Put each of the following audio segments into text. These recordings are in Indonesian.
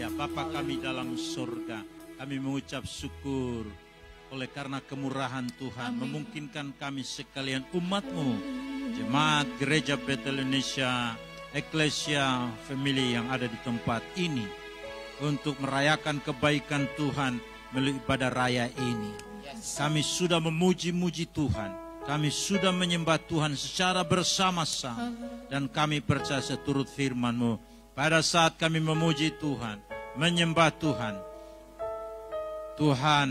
Ya Bapa kami dalam surga, kami mengucap syukur oleh karena kemurahan Tuhan. Memungkinkan kami sekalian umat-Mu, jemaat Gereja Betel Indonesia, Eklesia Family yang ada di tempat ini, untuk merayakan kebaikan Tuhan melalui ibadah raya ini. Kami sudah memuji-muji Tuhan, kami sudah menyembah Tuhan secara bersama-sama, dan kami percaya seturut firman-Mu. Pada saat kami memuji Tuhan, menyembah Tuhan, Tuhan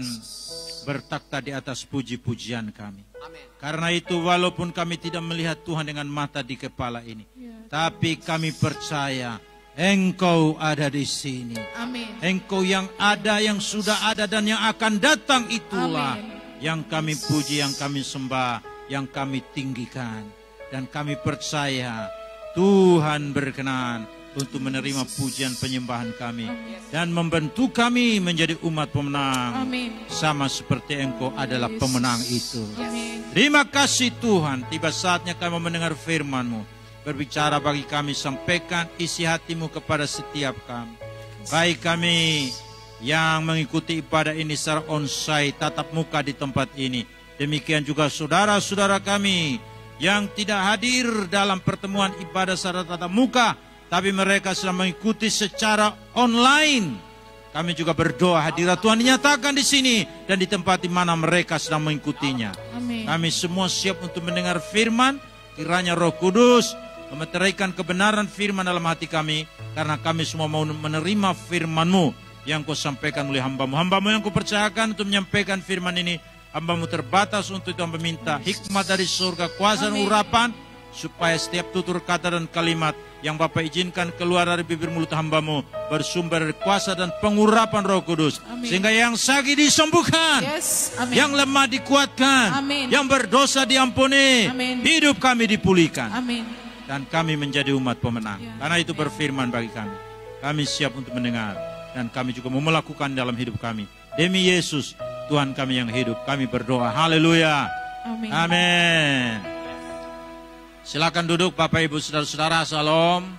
bertakhta di atas puji-pujian kami. Amin. Karena itu walaupun kami tidak melihat Tuhan dengan mata di kepala ini, tapi kami percaya Engkau ada di sini. Amin. Engkau yang ada, yang sudah ada, dan yang akan datang itulah yang kami puji, yang kami sembah, yang kami tinggikan. Dan kami percaya Tuhan berkenan untuk menerima pujian penyembahan kami dan membentuk kami menjadi umat pemenang. Amin. Sama seperti Engkau adalah pemenang itu. Amin. Terima kasih Tuhan, tiba saatnya kami mendengar firman-Mu. Berbicara bagi kami, sampaikan isi hati-Mu kepada setiap kami. Baik kami yang mengikuti ibadah ini secara onsite, tatap muka di tempat ini. Demikian juga saudara-saudara kami yang tidak hadir dalam pertemuan ibadah secara tatap muka, tapi mereka sedang mengikuti secara online. Kami juga berdoa hadirat Tuhan dinyatakan di sini dan di tempat di mana mereka sedang mengikutinya. Amin. Kami semua siap untuk mendengar firman. Kiranya Roh Kudus memeteraikan kebenaran firman dalam hati kami, karena kami semua mau menerima firman-Mu yang Kau sampaikan oleh hamba-Mu. Hamba-Mu yang Kau percayakan untuk menyampaikan firman ini, hamba-Mu terbatas untuk itu meminta hikmat dari surga, kuasa dan urapan, supaya setiap tutur kata dan kalimat yang Bapa izinkan keluar dari bibir mulut hamba-Mu bersumber dari kuasa dan pengurapan Roh Kudus. Amin. Sehingga yang sakit disembuhkan, Amin. yang lemah dikuatkan, Amin. yang berdosa diampuni, Amin. hidup kami dipulihkan. Amin. Dan kami menjadi umat pemenang. Karena itu berfirman bagi kami. Kami siap untuk mendengar. Dan kami juga mau melakukan dalam hidup kami. Demi Yesus, Tuhan kami yang hidup. Kami berdoa. Haleluya. Amin. Amin. Silakan duduk Bapak Ibu Saudara-saudara. Salam.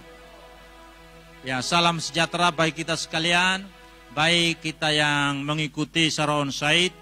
Ya, salam sejahtera bagi kita sekalian. Baik kita yang mengikuti secara onsite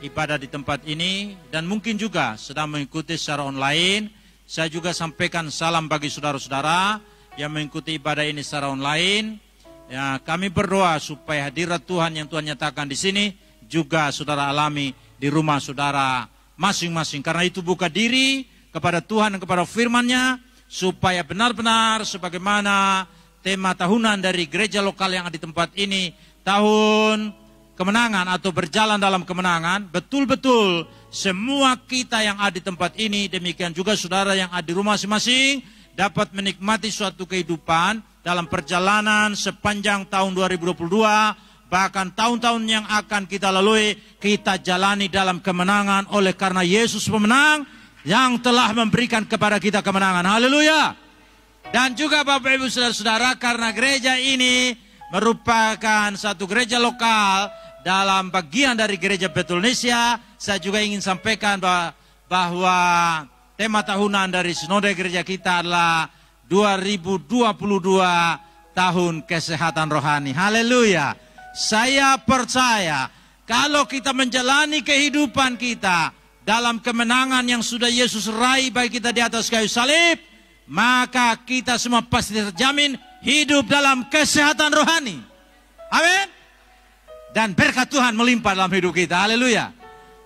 ibadah di tempat ini, dan mungkin juga sedang mengikuti secara online. Saya juga sampaikan salam bagi saudara-saudara yang mengikuti ibadah ini secara online. Ya, kami berdoa supaya hadirat Tuhan yang Tuhan nyatakan di sini juga saudara alami di rumah saudara masing-masing. Karena itu buka diri kepada Tuhan dan kepada firman-Nya, supaya benar-benar sebagaimana tema tahunan dari gereja lokal yang ada di tempat ini, tahun kemenangan atau berjalan dalam kemenangan, betul-betul semua kita yang ada di tempat ini, demikian juga saudara yang ada di rumah masing-masing, dapat menikmati suatu kehidupan dalam perjalanan sepanjang tahun 2022, bahkan tahun-tahun yang akan kita lalui, kita jalani dalam kemenangan oleh karena Yesus pemenang yang telah memberikan kepada kita kemenangan. Haleluya. Dan juga Bapak Ibu Saudara-saudara, karena gereja ini merupakan satu gereja lokal dalam bagian dari Gereja Betel Indonesia, saya juga ingin sampaikan bahwa tema tahunan dari sinode gereja kita adalah 2022 tahun kesehatan rohani. Haleluya. Saya percaya kalau kita menjalani kehidupan kita dalam kemenangan yang sudah Yesus raih bagi kita di atas kayu salib, maka kita semua pasti terjamin hidup dalam kesehatan rohani. Amin. Dan berkat Tuhan melimpah dalam hidup kita. Haleluya.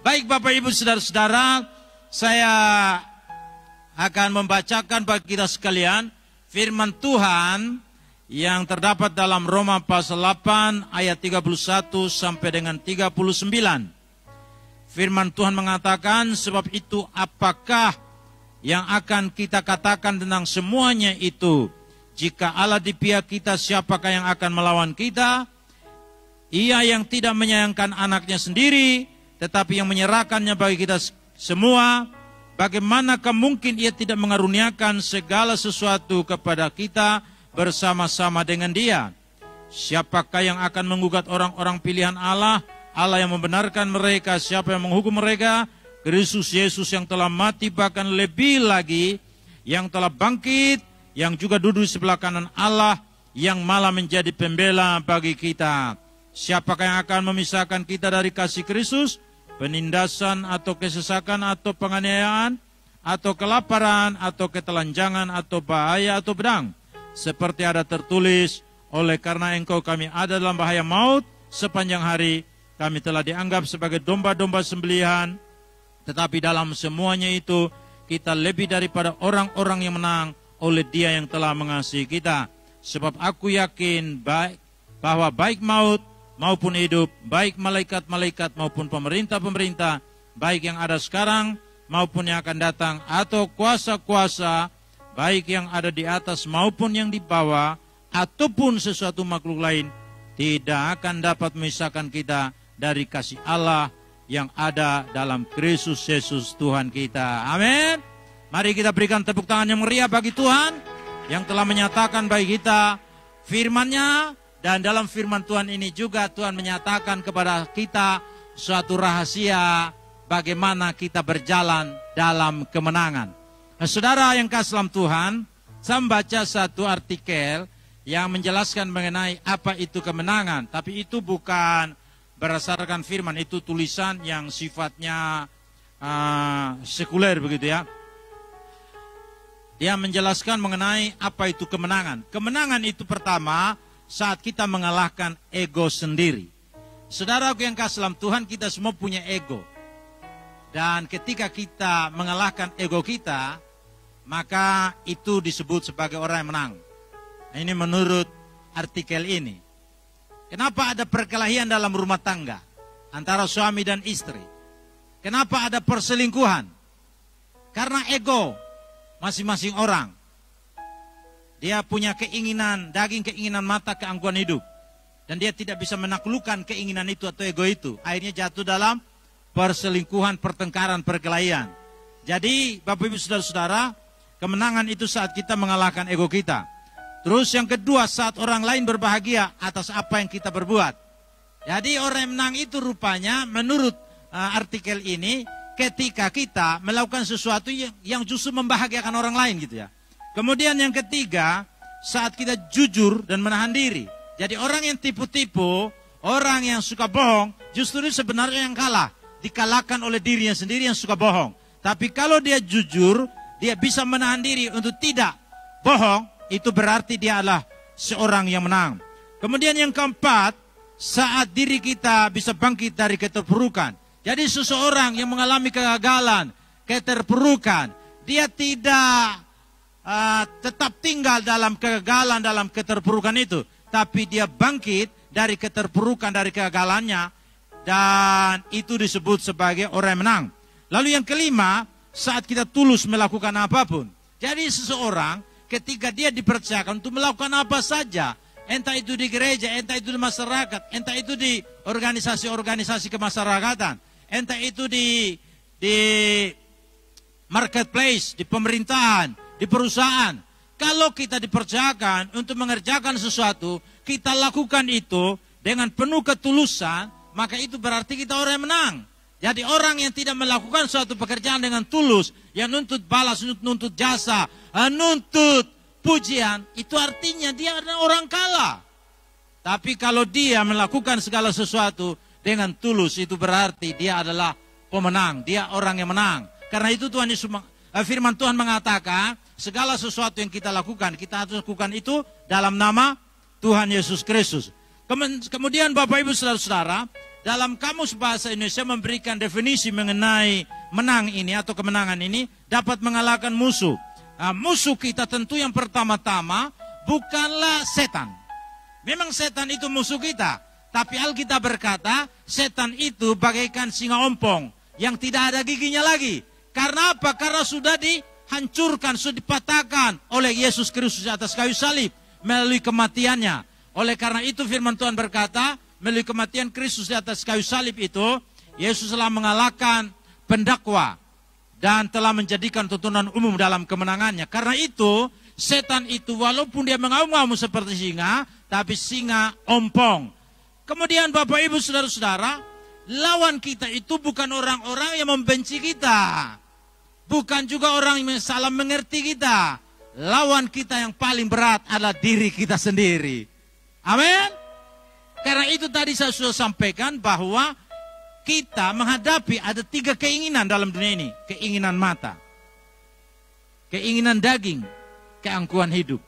Baik Bapak Ibu Saudara-saudara, saya akan membacakan bagi kita sekalian firman Tuhan yang terdapat dalam Roma pasal 8 ayat 31 sampai dengan 39. Firman Tuhan mengatakan, sebab itu apakah yang akan kita katakan tentang semuanya itu? Jika Allah di pihak kita, siapakah yang akan melawan kita? Ia yang tidak menyayangkan anaknya sendiri, tetapi yang menyerahkannya bagi kita semua, bagaimanakah mungkin ia tidak mengaruniakan segala sesuatu kepada kita bersama-sama dengan Dia? Siapakah yang akan menggugat orang-orang pilihan Allah? Allah yang membenarkan mereka, siapa yang menghukum mereka? Kristus Yesus yang telah mati, bahkan lebih lagi yang telah bangkit, yang juga duduk di sebelah kanan Allah, yang malah menjadi pembela bagi kita. Siapakah yang akan memisahkan kita dari kasih Kristus? Penindasan atau kesesakan atau penganiayaan atau kelaparan atau ketelanjangan atau bahaya atau pedang. Seperti ada tertulis, oleh karena engkau kami ada dalam bahaya maut sepanjang hari. Kami telah dianggap sebagai domba-domba sembelihan. Tetapi dalam semuanya itu kita lebih daripada orang-orang yang menang oleh Dia yang telah mengasihi kita. Sebab aku yakin bahwa baik maut maupun hidup, baik malaikat-malaikat maupun pemerintah-pemerintah, baik yang ada sekarang maupun yang akan datang, atau kuasa-kuasa, baik yang ada di atas maupun yang di bawah, ataupun sesuatu makhluk lain, tidak akan dapat memisahkan kita dari kasih Allah yang ada dalam Kristus Yesus Tuhan kita. Amin. Mari kita berikan tepuk tangan yang meriah bagi Tuhan yang telah menyatakan bagi kita firman-Nya. Dan dalam firman Tuhan ini juga Tuhan menyatakan kepada kita suatu rahasia bagaimana kita berjalan dalam kemenangan. Nah, saudara yang kasih dalam Tuhan, saya membaca satu artikel yang menjelaskan mengenai apa itu kemenangan. Tapi itu bukan berdasarkan firman, itu tulisan yang sifatnya sekuler begitu ya. Dia menjelaskan mengenai apa itu kemenangan. Kemenangan itu pertama, saat kita mengalahkan ego sendiri. Saudaraku yang kasih dalam Tuhan, kita semua punya ego. Dan ketika kita mengalahkan ego kita, maka itu disebut sebagai orang yang menang. Nah, ini menurut artikel ini. Kenapa ada perkelahian dalam rumah tangga antara suami dan istri? Kenapa ada perselingkuhan? Karena ego masing-masing orang. Dia punya keinginan daging, keinginan mata, keangkuhan hidup. Dan dia tidak bisa menaklukkan keinginan itu atau ego itu. Akhirnya jatuh dalam perselingkuhan, pertengkaran, perkelahian. Jadi Bapak Ibu Saudara-saudara, kemenangan itu saat kita mengalahkan ego kita. Terus yang kedua, saat orang lain berbahagia atas apa yang kita berbuat. Jadi orang yang menang itu rupanya menurut artikel ini, ketika kita melakukan sesuatu yang justru membahagiakan orang lain gitu ya. Kemudian yang ketiga, saat kita jujur dan menahan diri. Jadi orang yang tipu-tipu, orang yang suka bohong, justru sebenarnya yang kalah. Dikalahkan oleh dirinya sendiri yang suka bohong. Tapi kalau dia jujur, dia bisa menahan diri untuk tidak bohong, itu berarti dia adalah seorang yang menang. Kemudian yang keempat, saat diri kita bisa bangkit dari keterpurukan. Jadi seseorang yang mengalami kegagalan, keterpurukan, dia tidak tetap tinggal dalam kegagalan, dalam keterpurukan itu. Tapi dia bangkit dari keterpurukan, dari kegagalannya. Dan itu disebut sebagai orang yang menang. Lalu yang kelima, saat kita tulus melakukan apapun. Jadi seseorang ketika dia dipercayakan untuk melakukan apa saja. Entah itu di gereja, entah itu di masyarakat, entah itu di organisasi-organisasi kemasyarakatan. Entah itu di marketplace, di pemerintahan, di perusahaan. Kalau kita dipercayakan untuk mengerjakan sesuatu, kita lakukan itu dengan penuh ketulusan, maka itu berarti kita orang yang menang. Jadi orang yang tidak melakukan suatu pekerjaan dengan tulus, yang nuntut balas, nuntut jasa, nuntut pujian, itu artinya dia adalah orang kalah. Tapi kalau dia melakukan segala sesuatu dengan tulus, itu berarti dia adalah pemenang, dia orang yang menang. Karena itu firman Tuhan mengatakan, segala sesuatu yang kita lakukan, kita harus lakukan itu dalam nama Tuhan Yesus Kristus. Kemudian Bapak Ibu Saudara-saudara, dalam Kamus Bahasa Indonesia memberikan definisi mengenai menang ini atau kemenangan ini, dapat mengalahkan musuh. Nah, musuh kita tentu yang pertama-tama bukanlah setan. Memang setan itu musuh kita. Tapi Alkitab berkata, setan itu bagaikan singa ompong yang tidak ada giginya lagi. Karena apa? Karena sudah dihancurkan, sudah dipatahkan oleh Yesus Kristus di atas kayu salib melalui kematiannya. Oleh karena itu firman Tuhan berkata, melalui kematian Kristus di atas kayu salib itu, Yesus telah mengalahkan pendakwa dan telah menjadikan tuntunan umum dalam kemenangannya. Karena itu, setan itu walaupun dia mengaum-ngaum seperti singa, tapi singa ompong. Kemudian Bapak Ibu Saudara-saudara, lawan kita itu bukan orang-orang yang membenci kita. Bukan juga orang yang salah mengerti kita. lawan kita yang paling berat adalah diri kita sendiri. Amin. Karena itu tadi saya sudah sampaikan bahwa kita menghadapi ada 3 keinginan dalam dunia ini. Keinginan mata, keinginan daging, keangkuhan hidup.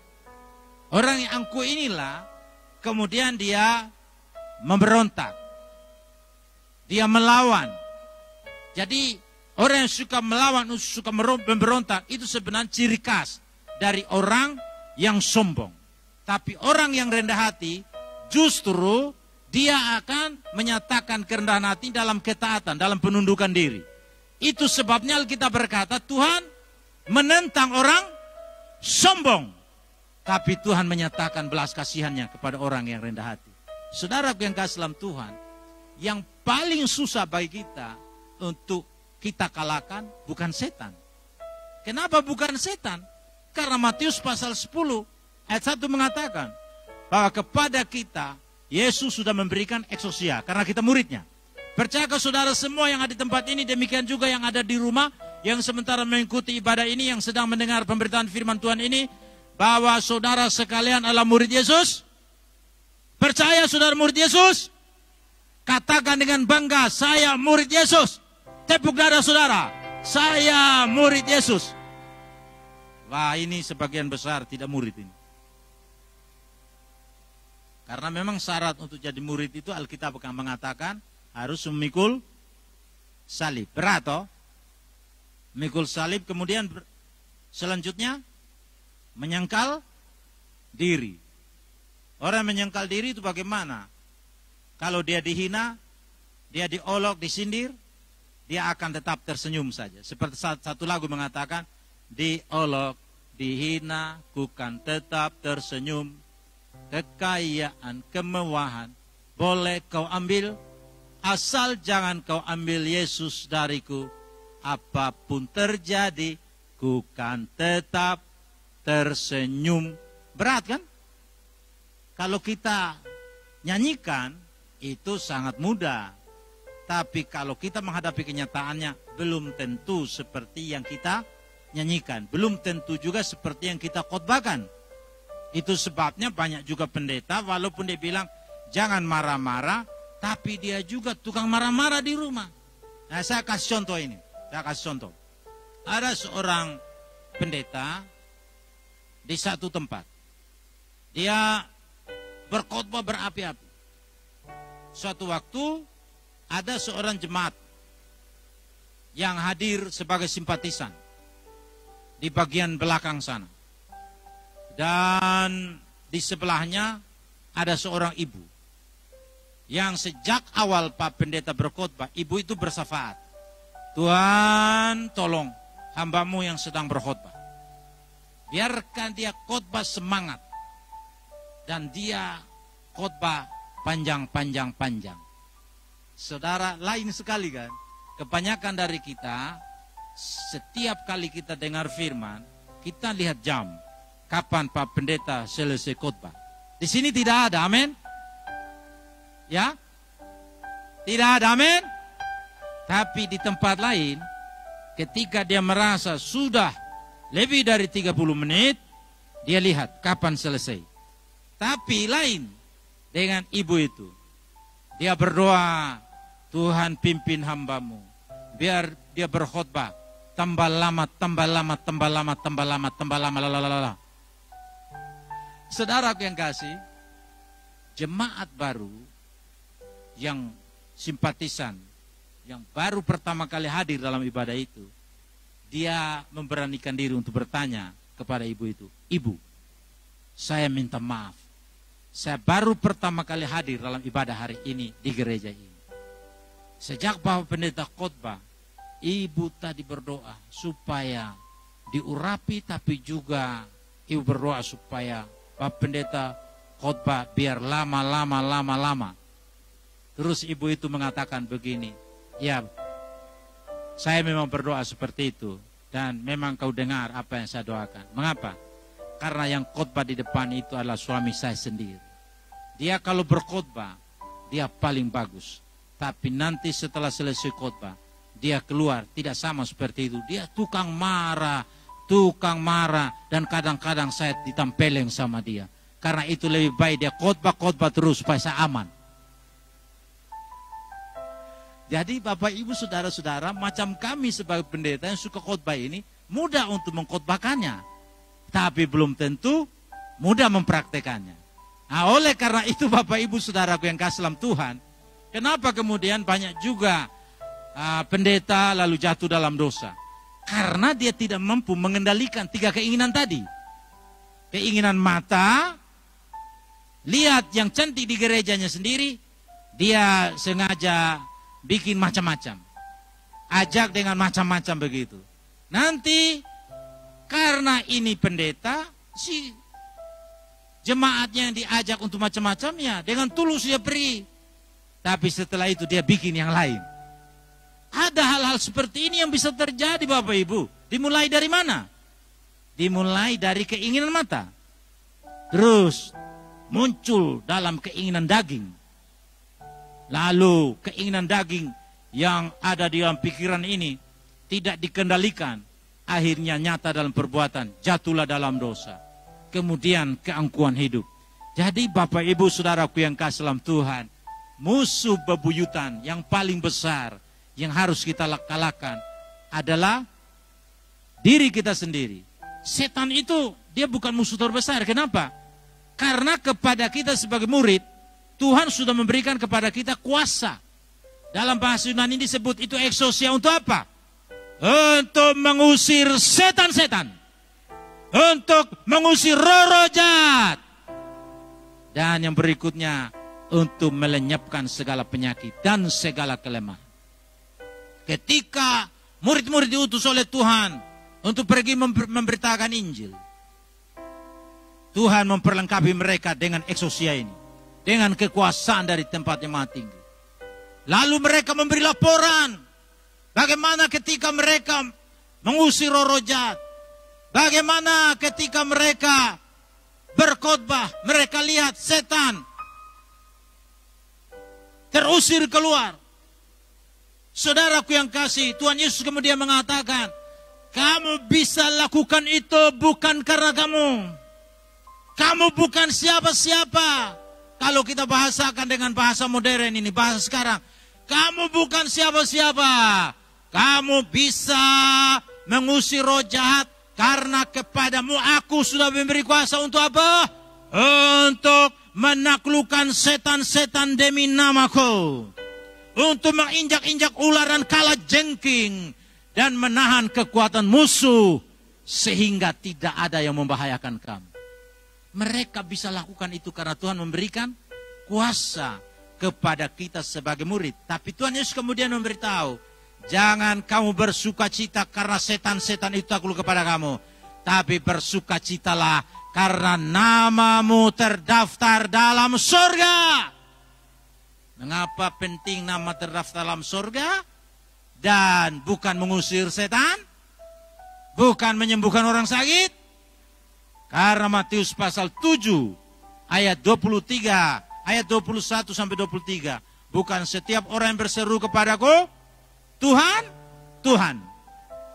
Orang yang angkuh inilah kemudian dia memberontak. Dia melawan. Jadi orang yang suka melawan, suka memberontak, itu sebenarnya ciri khas dari orang yang sombong. Tapi orang yang rendah hati, justru dia akan menyatakan kerendahan hati dalam ketaatan, dalam penundukan diri. Itu sebabnya Alkitab berkata, Tuhan menentang orang sombong. Tapi Tuhan menyatakan belas kasihannya kepada orang yang rendah hati. Saudara yang kasih dalam Tuhan, yang paling susah bagi kita untuk kita kalahkan bukan setan. Kenapa bukan setan? Karena Matius pasal 10 ayat 1 mengatakan bahwa kepada kita Yesus sudah memberikan eksosia karena kita muridnya. Percayakah saudara semua yang ada di tempat ini, demikian juga yang ada di rumah, yang sementara mengikuti ibadah ini, yang sedang mendengar pemberitaan firman Tuhan ini, bahwa saudara sekalian adalah murid Yesus? Percaya saudara murid Yesus? Katakan dengan bangga, saya murid Yesus. Tepuk dada saudara, saya murid Yesus. Wah, ini sebagian besar tidak murid ini. Karena memang syarat untuk jadi murid itu Alkitab mengatakan harus memikul salib. Berat toh? Memikul salib, kemudian selanjutnya menyangkal diri. Orang menyangkal diri itu bagaimana? Kalau dia dihina, dia diolok, disindir, dia akan tetap tersenyum saja. Seperti satu lagu mengatakan, diolok, dihina, ku kan tetap tersenyum. Kekayaan, kemewahan, boleh kau ambil, asal jangan kau ambil Yesus dariku. Apapun terjadi, ku kan tetap tersenyum. Berat kan? Kalau kita nyanyikan, itu sangat mudah. Tapi kalau kita menghadapi kenyataannya, belum tentu seperti yang kita nyanyikan. Belum tentu juga seperti yang kita khotbahkan. Itu sebabnya banyak juga pendeta, walaupun dia bilang, jangan marah-marah, tapi dia juga tukang marah-marah di rumah. Nah, saya kasih contoh ini. Saya kasih contoh. Ada seorang pendeta di satu tempat. Dia berkhotbah berapi-api. Suatu waktu ada seorang jemaat yang hadir sebagai simpatisan di bagian belakang sana. Dan di sebelahnya ada seorang ibu yang sejak awal Pak Pendeta berkhotbah, ibu itu bersyafaat. Tuhan tolong hambamu yang sedang berkhotbah. Biarkan dia khotbah semangat. Dan dia khotbah panjang. Saudara, lain sekali kan? Kebanyakan dari kita, setiap kali kita dengar firman, kita lihat jam. Kapan Pak Pendeta selesai khotbah? Di sini tidak ada, amin? Ya? Tidak ada, amin? Tapi di tempat lain, ketika dia merasa sudah lebih dari 30 menit, dia lihat kapan selesai. Tapi lain dengan ibu itu. Dia berdoa, Tuhan pimpin hambamu. Biar dia berkhotbah. Tambah lama. Lalalala. Saudaraku yang kasih, jemaat baru yang simpatisan, yang baru pertama kali hadir dalam ibadah itu, dia memberanikan diri untuk bertanya kepada ibu itu, Ibu, saya minta maaf. Saya baru pertama kali hadir dalam ibadah hari ini di gereja ini. Sejak Bapak Pendeta khotbah, ibu tadi berdoa supaya diurapi, tapi juga ibu berdoa supaya Bapak Pendeta khotbah biar lama. Terus ibu itu mengatakan begini, ya saya memang berdoa seperti itu dan memang kau dengar apa yang saya doakan. Mengapa? Karena yang khotbah di depan itu adalah suami saya sendiri. Dia kalau berkhotbah, dia paling bagus. Tapi nanti setelah selesai khotbah, dia keluar tidak sama seperti itu. Dia tukang marah, tukang marah, dan kadang-kadang saya ditempeleng sama dia. Karena itu lebih baik dia khotbah terus supaya saya aman. Jadi Bapak Ibu Saudara-saudara, macam kami sebagai pendeta yang suka khotbah ini, mudah untuk mengkhotbahkannya, tapi belum tentu mudah mempraktekannya. Nah, oleh karena itu Bapak Ibu Saudaraku yang kasih dalam Tuhan, kenapa kemudian banyak juga pendeta lalu jatuh dalam dosa? Karena dia tidak mampu mengendalikan 3 keinginan tadi. Keinginan mata, lihat yang cantik di gerejanya sendiri, dia sengaja bikin macam-macam. Ajak dengan macam-macam begitu. Nanti karena ini pendeta, si jemaatnya yang diajak untuk macam-macam ya dengan tulus dia beri. Tapi setelah itu dia bikin yang lain. Ada hal-hal seperti ini yang bisa terjadi Bapak Ibu. Dimulai dari mana? Dimulai dari keinginan mata. Terus muncul dalam keinginan daging. Lalu keinginan daging yang ada di dalam pikiran ini tidak dikendalikan. Akhirnya nyata dalam perbuatan, jatuhlah dalam dosa. Kemudian keangkuhan hidup. Jadi Bapak Ibu Saudaraku yang kasih dalam Tuhan, musuh bebuyutan yang paling besar yang harus kita kalahkan adalah diri kita sendiri. Setan itu dia bukan musuh terbesar. Kenapa? Karena kepada kita sebagai murid, Tuhan sudah memberikan kepada kita kuasa. Dalam bahasa Yunani disebut itu exousia untuk apa? Untuk mengusir setan-setan. Untuk mengusir roh-roh jahat. Dan yang berikutnya, untuk melenyapkan segala penyakit dan segala kelemahan. Ketika murid-murid diutus oleh Tuhan untuk pergi memberitakan Injil, Tuhan memperlengkapi mereka dengan exousia ini, dengan kekuasaan dari tempat yang maha tinggi. Lalu mereka memberi laporan bagaimana ketika mereka mengusir roh jahat, bagaimana ketika mereka berkhotbah, mereka lihat setan terusir keluar. Saudaraku yang kasih, Tuhan Yesus kemudian mengatakan, kamu bisa lakukan itu bukan karena kamu. Kamu bukan siapa-siapa. Kalau kita bahasakan dengan bahasa modern ini, bahasa sekarang. Kamu bukan siapa-siapa. Kamu bisa mengusir roh jahat karena kepadamu aku sudah memberi kuasa untuk apa? Untuk menaklukkan setan-setan demi namaku. Untuk menginjak-injak ular dan kalajengking. Dan menahan kekuatan musuh. Sehingga tidak ada yang membahayakan kamu. Mereka bisa lakukan itu karena Tuhan memberikan kuasa kepada kita sebagai murid. Tapi Tuhan Yesus kemudian memberitahu, jangan kamu bersukacita karena setan-setan itu takluk kepada kamu. Tapi bersukacitalah karena namamu terdaftar dalam surga. Mengapa penting nama terdaftar dalam surga? Dan bukan mengusir setan? Bukan menyembuhkan orang sakit? Karena Matius pasal 7 ayat 23, ayat 21 sampai 23. Bukan setiap orang yang berseru kepadaku, Tuhan, Tuhan.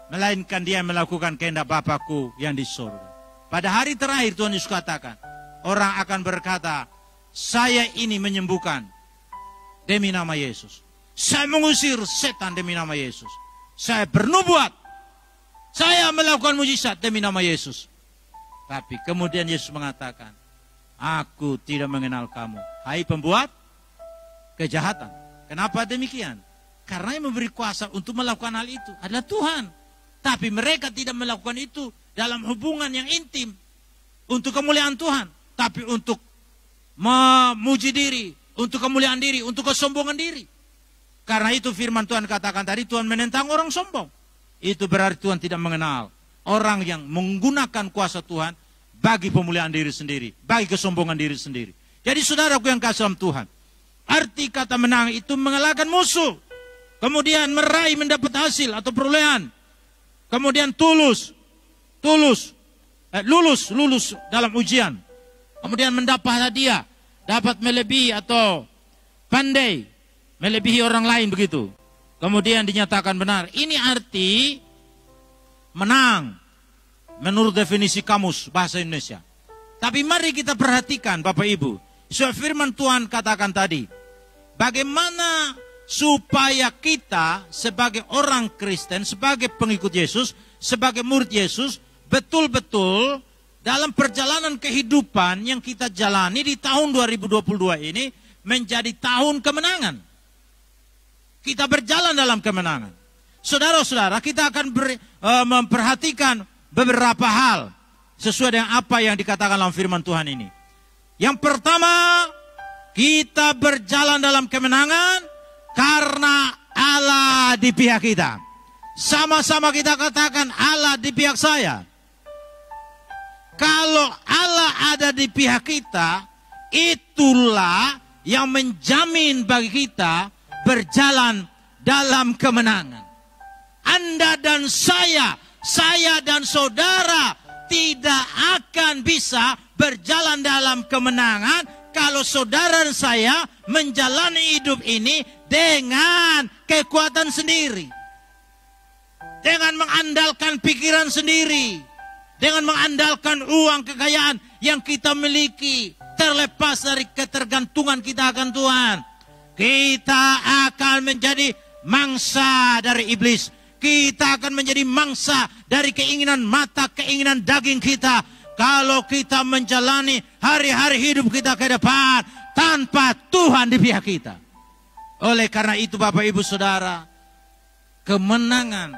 Melainkan dia yang melakukan kehendak Bapakku yang di surga. Pada hari terakhir Tuhan Yesus katakan, orang akan berkata, saya ini menyembuhkan demi nama Yesus. Saya mengusir setan demi nama Yesus. Saya bernubuat. Saya melakukan mujizat demi nama Yesus. Tapi kemudian Yesus mengatakan, aku tidak mengenal kamu, hai pembuat kejahatan. Kenapa demikian? Karena yang memberi kuasa untuk melakukan hal itu adalah Tuhan. Tapi mereka tidak melakukan itu dalam hubungan yang intim. Untuk kemuliaan Tuhan. Tapi untuk memuji diri. Untuk kemuliaan diri, untuk kesombongan diri. Karena itu firman Tuhan katakan tadi, Tuhan menentang orang sombong. Itu berarti Tuhan tidak mengenal orang yang menggunakan kuasa Tuhan bagi pemuliaan diri sendiri, bagi kesombongan diri sendiri. Jadi saudaraku yang kasih dalam Tuhan, arti kata menang itu mengalahkan musuh. Kemudian meraih mendapat hasil atau perolehan. Kemudian lulus dalam ujian. Kemudian mendapat hadiah. Dapat melebihi atau pandai melebihi orang lain begitu. Kemudian dinyatakan benar. Ini arti menang. menurut definisi kamus bahasa Indonesia. Tapi mari kita perhatikan Bapak Ibu, firman Tuhan katakan tadi, bagaimana supaya kita sebagai orang Kristen, sebagai pengikut Yesus, sebagai murid Yesus, betul-betul dalam perjalanan kehidupan yang kita jalani di tahun 2022 ini menjadi tahun kemenangan. Kita berjalan dalam kemenangan. Saudara-saudara, kita akan memperhatikan beberapa hal sesuai dengan apa yang dikatakan dalam firman Tuhan ini. Yang pertama, kita berjalan dalam kemenangan karena Allah di pihak kita. Sama-sama kita katakan, Allah di pihak saya. Kalau Allah ada di pihak kita, itulah yang menjamin bagi kita berjalan dalam kemenangan. Anda dan saya dan saudara tidak akan bisa berjalan dalam kemenangan kalau saudara dan saya menjalani hidup ini dengan kekuatan sendiri. Dengan mengandalkan pikiran sendiri. Dengan mengandalkan uang kekayaan yang kita miliki. Terlepas dari ketergantungan kita akan Tuhan. Kita akan menjadi mangsa dari iblis. Kita akan menjadi mangsa dari keinginan mata, keinginan daging kita. Kalau kita menjalani hari-hari hidup kita ke depan tanpa Tuhan di pihak kita. Oleh karena itu Bapak Ibu Saudara, kemenangan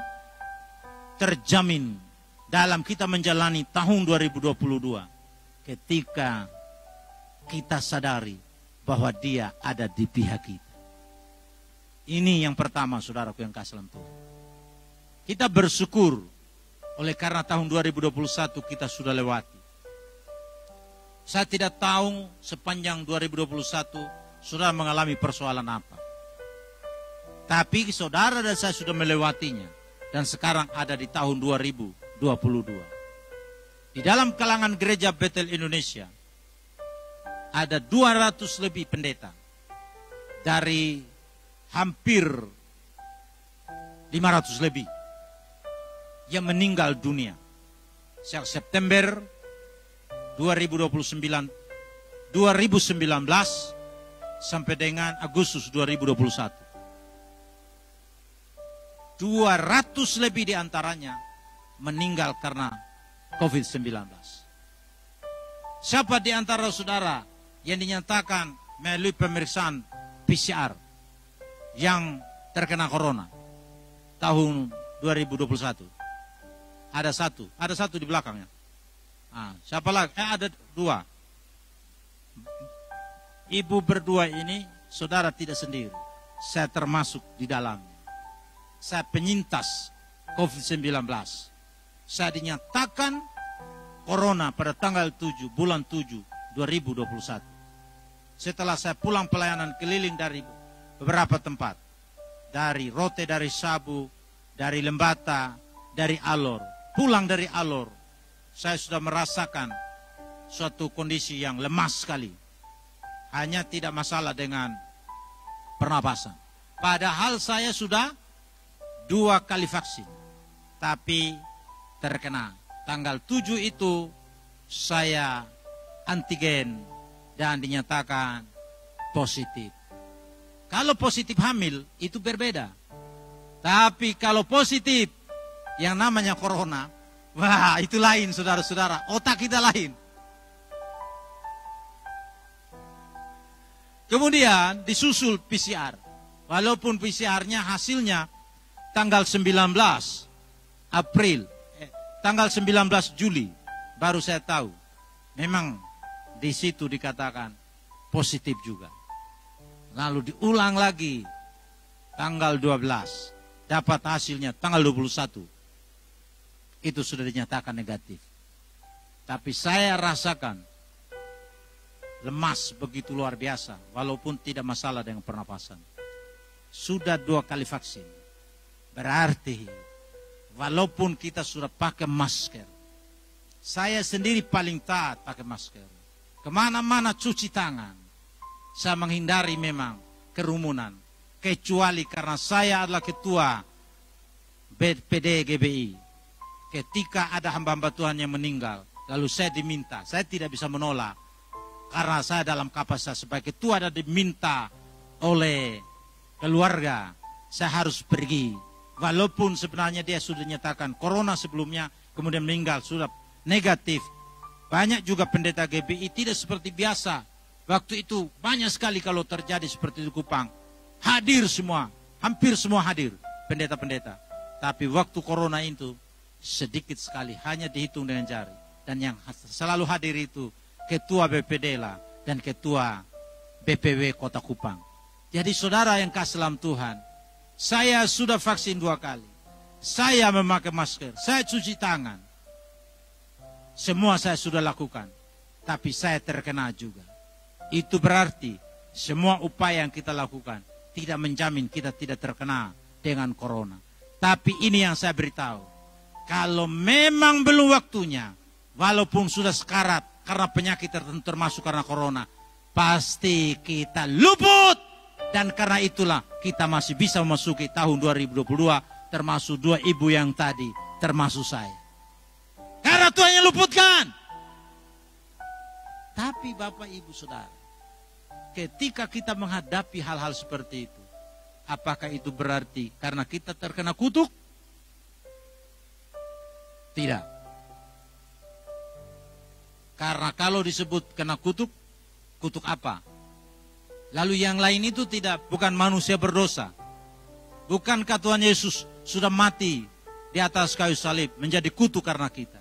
terjamin dalam kita menjalani tahun 2022 ketika kita sadari bahwa Dia ada di pihak kita. Ini yang pertama saudaraku yang kasih dalam Tuhan. Kita bersyukur oleh karena tahun 2021 kita sudah lewati. Saya tidak tahu sepanjang 2021 saudara mengalami persoalan apa. Tapi saudara dan saya sudah melewatinya. Dan sekarang ada di tahun 2022. Di dalam kalangan gereja Bethel Indonesia ada 200 lebih pendeta. Dari hampir 500 lebih yang meninggal dunia sejak September 2019 sampai dengan Agustus 2021. 200 lebih diantaranya meninggal karena COVID-19. Siapa di antara saudara yang dinyatakan melalui pemeriksaan PCR yang terkena corona tahun 2021? Ada satu di belakangnya. Siapa lagi? Ada dua. Ibu berdua ini saudara tidak sendiri. Saya termasuk di dalamnya. Saya penyintas COVID-19. Saya dinyatakan corona pada tanggal 7 bulan 7 2021. Setelah saya pulang pelayanan keliling dari beberapa tempat. Dari Rote, dari Sabu, dari Lembata, dari Alor. Pulang dari Alor, saya sudah merasakan suatu kondisi yang lemah sekali. Hanya tidak masalah dengan pernapasan. Padahal saya sudah 2 kali vaksin. Tapi terkena. Tanggal 7 itu saya antigen dan dinyatakan positif. Kalau positif hamil itu berbeda. Tapi kalau positif yang namanya corona, wah itu lain saudara-saudara. Otak kita lain. Kemudian disusul PCR. Walaupun PCR-nya hasilnya tanggal 19 April, tanggal 19 Juli baru saya tahu. Memang di situ dikatakan positif juga. Lalu diulang lagi tanggal 12. Dapat hasilnya tanggal 21. Itu sudah dinyatakan negatif. Tapi saya rasakan lemas begitu luar biasa. Walaupun tidak masalah dengan pernapasan. Sudah 2 kali vaksin. Berarti walaupun kita sudah pakai masker. Saya sendiri paling taat pakai masker. Kemana-mana cuci tangan. Saya menghindari memang kerumunan. Kecuali karena saya adalah ketua PD GBI. ketika ada hamba-hamba Tuhan yang meninggal, lalu saya diminta, saya tidak bisa menolak. Karena saya dalam kapasitas sebagai ketua dan diminta oleh keluarga, saya harus pergi. Walaupun sebenarnya dia sudah nyatakan corona sebelumnya, kemudian meninggal, sudah negatif. Banyak juga pendeta GBI tidak seperti biasa. Waktu itu banyak sekali kalau terjadi seperti di Kupang. Hadir semua, hampir semua hadir pendeta-pendeta. Tapi waktu corona itu sedikit sekali, hanya dihitung dengan jari. Dan yang selalu hadir itu ketua BPD lah dan ketua BPW Kota Kupang. Jadi saudara yang kasih dalam Tuhan, saya sudah vaksin 2 kali. Saya memakai masker, saya cuci tangan. Semua saya sudah lakukan. Tapi saya terkena juga. Itu berarti semua upaya yang kita lakukan tidak menjamin kita tidak terkena dengan corona. Tapi ini yang saya beritahu. Kalau memang belum waktunya, walaupun sudah sekarat karena penyakit tertentu termasuk karena corona, pasti kita luput. Dan karena itulah kita masih bisa memasuki tahun 2022, termasuk 2 ibu yang tadi, termasuk saya. Karena Tuhan yang luputkan. Tapi Bapak Ibu Saudara, ketika kita menghadapi hal-hal seperti itu, apakah itu berarti karena kita terkena kutuk? Tidak. Karena kalau disebut kena kutuk, kutuk apa? Lalu yang lain itu bukan manusia berdosa. Bukankah Tuhan Yesus sudah mati di atas kayu salib menjadi kutuk karena kita?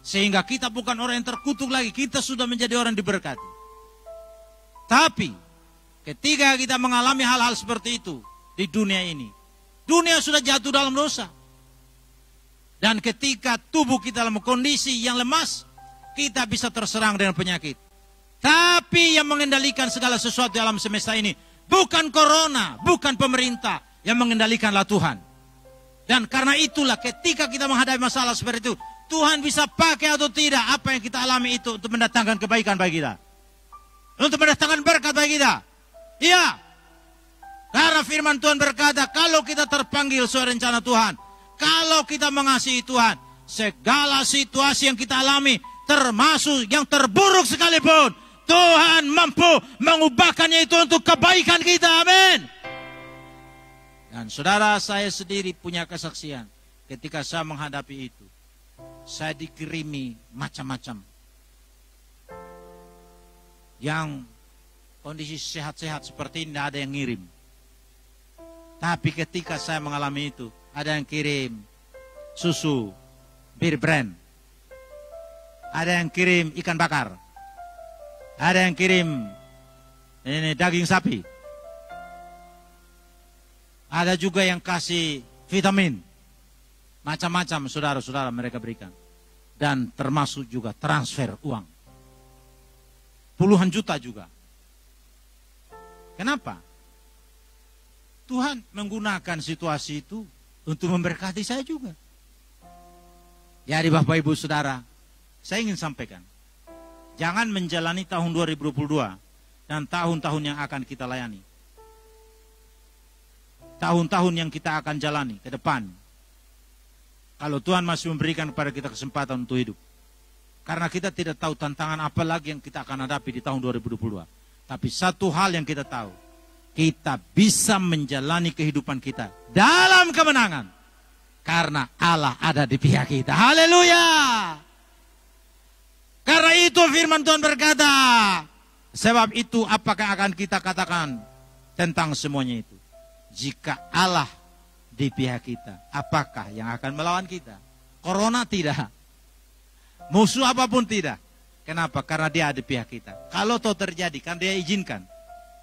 Sehingga kita bukan orang yang terkutuk lagi, kita sudah menjadi orang diberkati. Tapi ketika kita mengalami hal-hal seperti itu di dunia ini, dunia sudah jatuh dalam dosa. Dan ketika tubuh kita dalam kondisi yang lemas, kita bisa terserang dengan penyakit. Tapi yang mengendalikan segala sesuatu di alam semesta ini bukan corona, bukan pemerintah, yang mengendalikanlah Tuhan. Dan karena itulah ketika kita menghadapi masalah seperti itu, Tuhan bisa pakai atau tidak apa yang kita alami itu untuk mendatangkan kebaikan bagi kita. Untuk mendatangkan berkat bagi kita. Iya. Karena firman Tuhan berkata, kalau kita terpanggil sesuai rencana Tuhan, kalau kita mengasihi Tuhan, segala situasi yang kita alami, termasuk yang terburuk sekalipun, Tuhan mampu mengubahkannya itu untuk kebaikan kita. Amin. Dan saudara, saya sendiri punya kesaksian. Ketika saya menghadapi itu, saya dikirimi macam-macam. Yang kondisi sehat-sehat seperti ini, tidak ada yang ngirim. Tapi ketika saya mengalami itu, ada yang kirim susu, bir brand. Ada yang kirim ikan bakar. Ada yang kirim ini daging sapi. Ada juga yang kasih vitamin. Macam-macam saudara-saudara mereka berikan. Dan termasuk juga transfer uang. Puluhan juta juga. Kenapa? Tuhan menggunakan situasi itu untuk memberkati saya juga. Jadi Bapak Ibu Saudara, saya ingin sampaikan. Jangan menjalani tahun 2022 dan tahun-tahun yang akan kita layani. Tahun-tahun yang kita akan jalani ke depan. Kalau Tuhan masih memberikan kepada kita kesempatan untuk hidup. Karena kita tidak tahu tantangan apa lagi yang kita akan hadapi di tahun 2022. Tapi satu hal yang kita tahu. Kita bisa menjalani kehidupan kita dalam kemenangan. Karena Allah ada di pihak kita. Haleluya. Karena itu firman Tuhan berkata. Sebab itu apakah akan kita katakan tentang semuanya itu. Jika Allah di pihak kita, apakah yang akan melawan kita? Corona tidak. Musuh apapun tidak. Kenapa? Karena dia ada di pihak kita. Kalau itu terjadi, kan dia izinkan.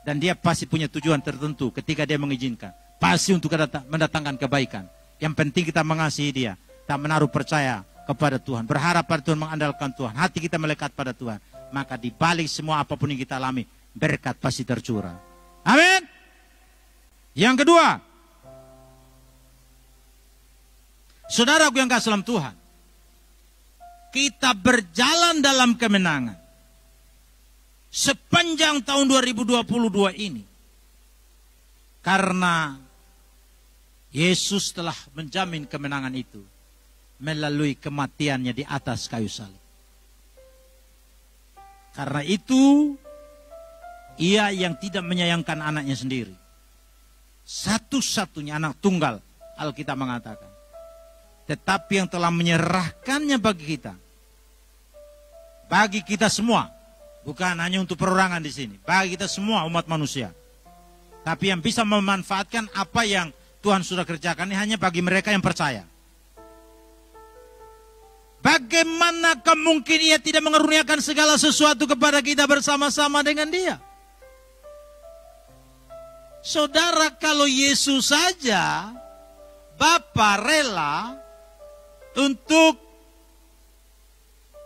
Dan dia pasti punya tujuan tertentu ketika dia mengizinkan. Pasti untuk mendatangkan kebaikan. Yang penting kita mengasihi dia. Tak menaruh percaya kepada Tuhan. Berharap pada Tuhan, mengandalkan Tuhan. Hati kita melekat pada Tuhan. Maka di balik semua apapun yang kita alami, berkat pasti tercurah. Amin. Yang kedua, saudaraku yang kasih dalam Tuhan, kita berjalan dalam kemenangan sepanjang tahun 2022 ini. Karena Yesus telah menjamin kemenangan itu. melalui kematiannya di atas kayu salib. Karena itu, ia yang tidak menyayangkan anaknya sendiri. Satu-satunya anak tunggal, Alkitab mengatakan. Tetapi yang telah menyerahkannya bagi kita. Bagi kita semua. Bukan hanya untuk perorangan di sini. Bagi kita semua umat manusia. Tapi yang bisa memanfaatkan apa yang Tuhan sudah kerjakan ini hanya bagi mereka yang percaya. Bagaimanakah mungkin ia tidak mengaruniakan segala sesuatu kepada kita bersama-sama dengan dia? Saudara, kalau Yesus saja Bapa rela untuk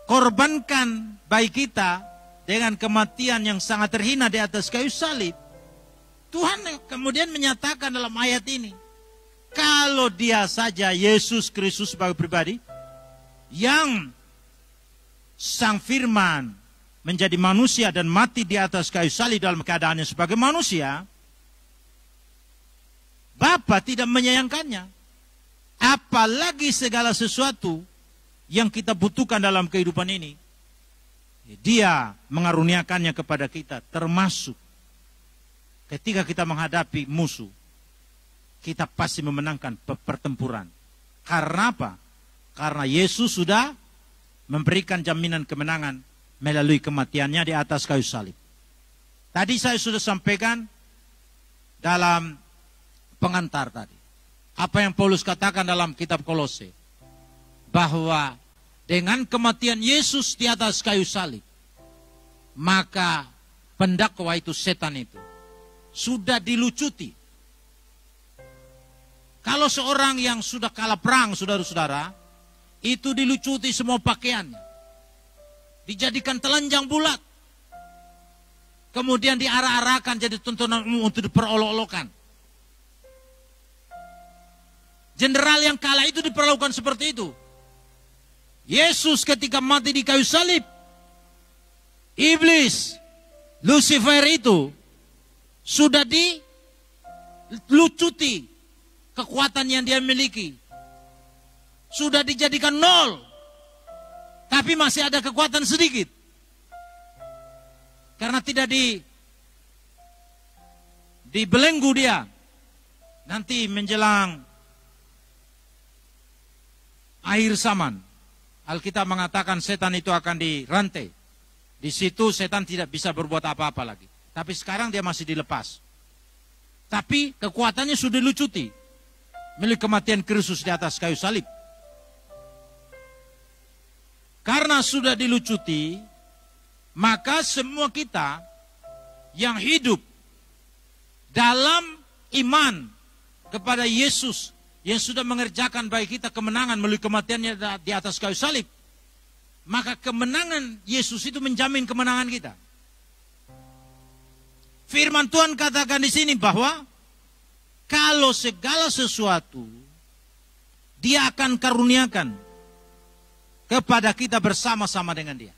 korbankan baik kita dengan kematian yang sangat terhina di atas kayu salib. Tuhan kemudian menyatakan dalam ayat ini, kalau dia saja Yesus Kristus sebagai pribadi, yang Sang Firman menjadi manusia dan mati di atas kayu salib dalam keadaannya sebagai manusia, Bapa tidak menyayangkannya. Apalagi segala sesuatu yang kita butuhkan dalam kehidupan ini, Dia mengaruniakannya kepada kita, termasuk ketika kita menghadapi musuh, kita pasti memenangkan pertempuran. Karena apa? Karena Yesus sudah memberikan jaminan kemenangan melalui kematiannya di atas kayu salib. Tadi saya sudah sampaikan dalam pengantar tadi. Apa yang Paulus katakan dalam kitab Kolose. Bahwa dengan kematian Yesus di atas kayu salib, maka pendakwa itu, setan itu, sudah dilucuti. Kalau seorang yang sudah kalah perang, saudara-saudara, itu dilucuti semua pakaiannya. Dijadikan telanjang bulat. Kemudian diarah-arahkan jadi tontonan umum untuk diperolok-olokan. Jenderal yang kalah itu diperlakukan seperti itu. Yesus ketika mati di kayu salib, iblis, Lucifer itu sudah dilucuti kekuatan yang dia miliki. Sudah dijadikan nol. Tapi masih ada kekuatan sedikit. Karena tidak dibelenggu dia. Nanti menjelang akhir zaman, Alkitab mengatakan setan itu akan dirantai. Di situ setan tidak bisa berbuat apa-apa lagi. Tapi sekarang dia masih dilepas. Tapi kekuatannya sudah dilucuti milik kematian Kristus di atas kayu salib. Karena sudah dilucuti, maka semua kita yang hidup dalam iman kepada Yesus yang sudah mengerjakan bagi kita kemenangan melalui kematiannya di atas kayu salib, maka kemenangan Yesus itu menjamin kemenangan kita. Firman Tuhan katakan di sini bahwa kalau segala sesuatu Dia akan karuniakan kepada kita bersama-sama dengan Dia.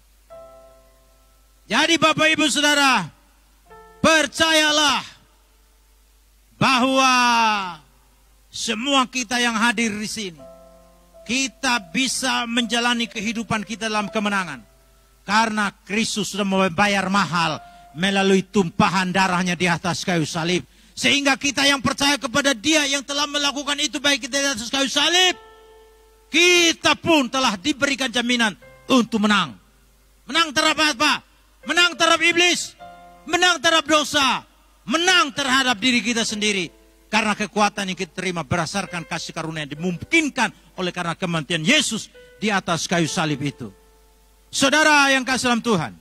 Jadi Bapak Ibu Saudara, percayalah bahwa semua kita yang hadir di sini, kita bisa menjalani kehidupan kita dalam kemenangan. Karena Kristus sudah membayar mahal melalui tumpahan darahnya di atas kayu salib. Sehingga kita yang percaya kepada Dia yang telah melakukan itu baik kita di atas kayu salib, kita pun telah diberikan jaminan untuk menang. Menang terhadap apa? Menang terhadap iblis, menang terhadap dosa, menang terhadap diri kita sendiri. Karena kekuatan yang kita terima berdasarkan kasih karunia yang dimungkinkan oleh karena kematian Yesus di atas kayu salib itu. Saudara yang kasih dalam Tuhan.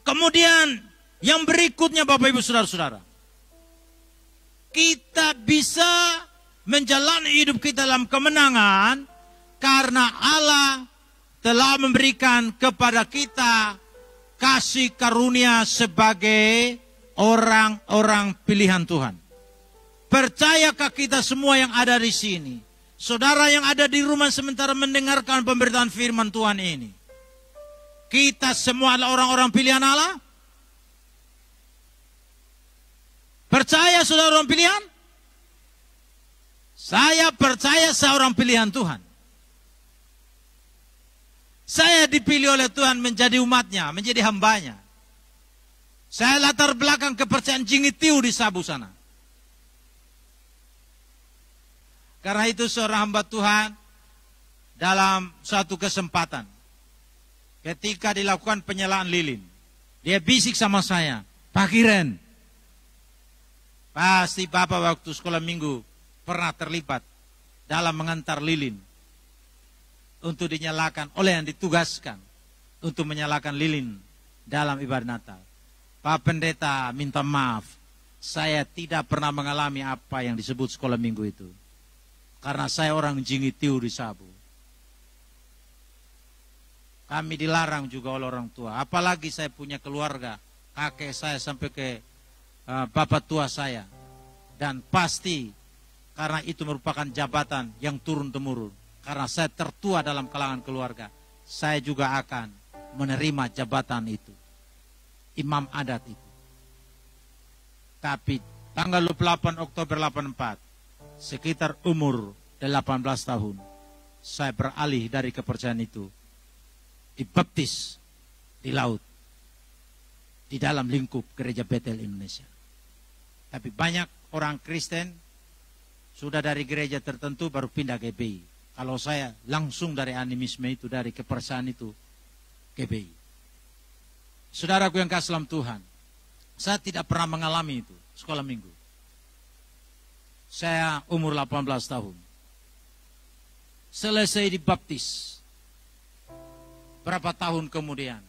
Kemudian yang berikutnya Bapak Ibu Saudara-saudara. Kita bisa menjalani hidup kita dalam kemenangan karena Allah telah memberikan kepada kita kasih karunia sebagai orang-orang pilihan Tuhan. Percayakah kita semua yang ada di sini? Saudara yang ada di rumah sementara mendengarkan pemberitaan firman Tuhan ini. Kita semua adalah orang-orang pilihan Allah? Percaya saudara orang pilihan? Saya percaya seorang pilihan Tuhan. Saya dipilih oleh Tuhan menjadi umatnya, menjadi hambanya. Saya latar belakang kepercayaan Jingitiu di Sabu sana. Karena itu seorang hamba Tuhan dalam suatu kesempatan, ketika dilakukan penyalaan lilin, dia bisik sama saya, Pak Kiren, pasti Bapak waktu sekolah minggu pernah terlibat dalam mengantar lilin untuk dinyalakan oleh yang ditugaskan untuk menyalakan lilin dalam ibadah Natal. Pak Pendeta minta maaf, saya tidak pernah mengalami apa yang disebut sekolah minggu itu. Karena saya orang Jingitiu di Sabu. Kami dilarang juga oleh orang tua. Apalagi saya punya keluarga, kakek saya sampai ke bapak tua saya. Dan pasti karena itu merupakan jabatan yang turun-temurun. Karena saya tertua dalam kalangan keluarga, saya juga akan menerima jabatan itu. Imam adat itu. Tapi tanggal 28 Oktober 84, sekitar umur 18 tahun, saya beralih dari kepercayaan itu, dibaptis di laut, di dalam lingkup Gereja Betel Indonesia. Tapi banyak orang Kristen sudah dari gereja tertentu baru pindah GBI. Kalau saya langsung dari animisme itu, dari kepercayaan itu, GBI. Saudaraku yang kasih dalam Tuhan, saya tidak pernah mengalami itu, sekolah minggu. Saya umur 18 tahun. Selesai dibaptis. Berapa tahun kemudian,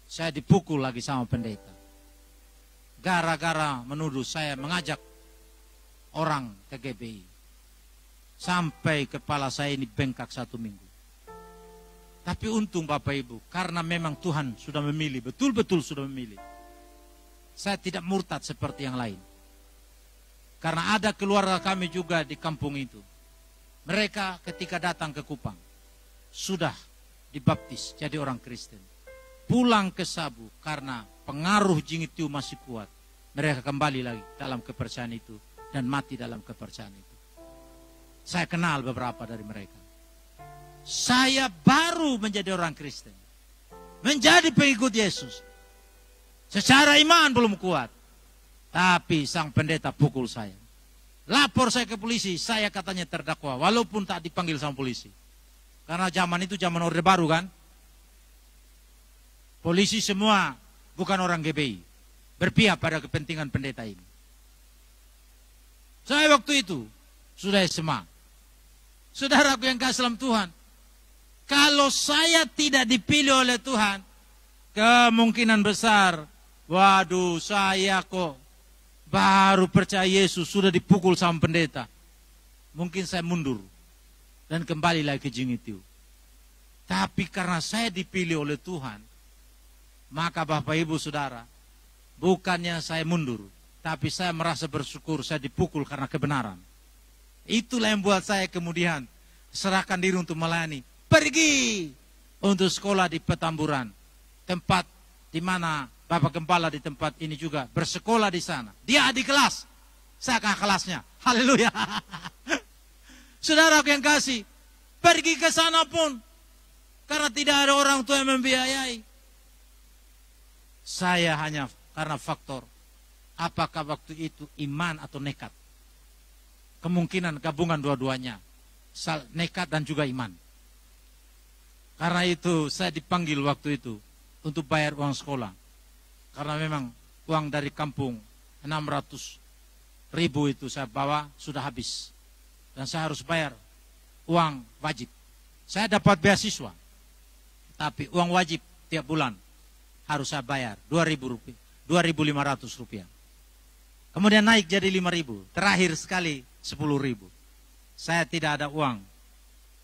saya dipukul lagi sama pendeta. Gara-gara menuduh saya mengajak orang ke GBI. Sampai kepala saya ini bengkak 1 minggu. Tapi untung Bapak Ibu, karena memang Tuhan sudah memilih, betul-betul sudah memilih. Saya tidak murtad seperti yang lain. Karena ada keluarga kami juga di kampung itu. Mereka ketika datang ke Kupang, sudah dibaptis jadi orang Kristen. Pulang ke Sabu karena pengaruh Jingitiu masih kuat. Mereka kembali lagi dalam kepercayaan itu dan mati dalam kepercayaan itu. Saya kenal beberapa dari mereka. Saya baru menjadi orang Kristen. Menjadi pengikut Yesus. Secara iman belum kuat. Tapi sang pendeta pukul saya. Lapor saya ke polisi, saya katanya terdakwa. Walaupun tak dipanggil sama polisi. Karena zaman itu zaman Orde Baru kan. Polisi semua bukan orang GBI. Berpihak pada kepentingan pendeta ini. Saya waktu itu sudah SMA. Saudaraku yang kasih dalam Tuhan. Kalau saya tidak dipilih oleh Tuhan, kemungkinan besar, waduh saya kok baru percaya Yesus, sudah dipukul sama pendeta. Mungkin saya mundur dan kembali lagi ke Jingitiu. Tapi karena saya dipilih oleh Tuhan, maka Bapak Ibu Saudara, bukannya saya mundur, tapi saya merasa bersyukur saya dipukul karena kebenaran. Itulah yang buat saya kemudian serahkan diri untuk melayani. Pergi untuk sekolah di Petamburan, tempat di mana Bapak Gembala di tempat ini juga bersekolah di sana. Dia adik kelas, saya kakak kelasnya. Haleluya. Saudaraku yang kasih, pergi ke sana pun karena tidak ada orang tua yang membiayai. Saya hanya karena faktor apakah waktu itu iman atau nekat. Kemungkinan gabungan dua-duanya, nekat dan juga iman. Karena itu saya dipanggil waktu itu untuk bayar uang sekolah. Karena memang uang dari kampung 600.000 itu saya bawa sudah habis. Dan saya harus bayar uang wajib. Saya dapat beasiswa. Tapi uang wajib tiap bulan harus saya bayar 2.500 rupiah. Kemudian naik jadi 5.000. Terakhir sekali 10.000. Saya tidak ada uang.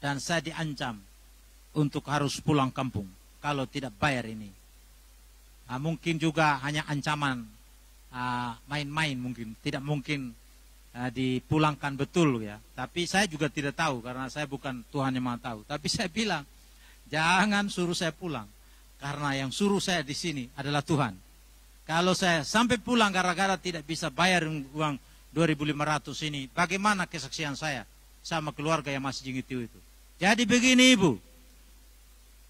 Dan saya diancam untuk harus pulang kampung kalau tidak bayar ini. Mungkin juga hanya ancaman main-main mungkin. Tidak mungkin dipulangkan betul ya. Tapi saya juga tidak tahu karena saya bukan Tuhan yang Maha tahu. Tapi saya bilang, jangan suruh saya pulang. Karena yang suruh saya di sini adalah Tuhan. Kalau saya sampai pulang gara-gara tidak bisa bayar uang 2.500 ini, bagaimana kesaksian saya sama keluarga yang masih Jingitiu itu? Jadi begini Ibu,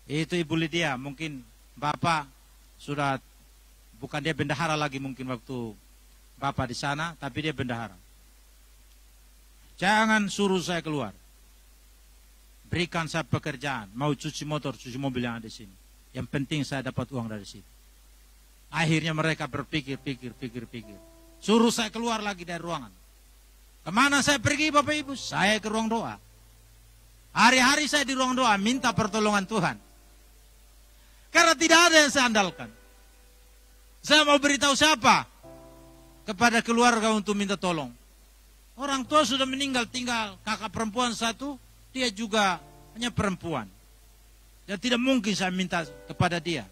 Itu Ibu Lydia, mungkin Bapak sudah, bukan dia bendahara lagi mungkin waktu Bapak di sana, tapi dia bendahara. Jangan suruh saya keluar. Berikan saya pekerjaan, mau cuci motor, cuci mobil yang ada di sini. Yang penting saya dapat uang dari situ. Akhirnya mereka berpikir. Suruh saya keluar lagi dari ruangan. Kemana saya pergi Bapak Ibu? Saya ke ruang doa. Hari-hari saya di ruang doa minta pertolongan Tuhan. Karena tidak ada yang saya andalkan. Saya mau beritahu siapa? Kepada keluarga untuk minta tolong. Orang tua sudah meninggal, tinggal kakak perempuan satu, dia juga hanya perempuan. Dan tidak mungkin saya minta kepada dia.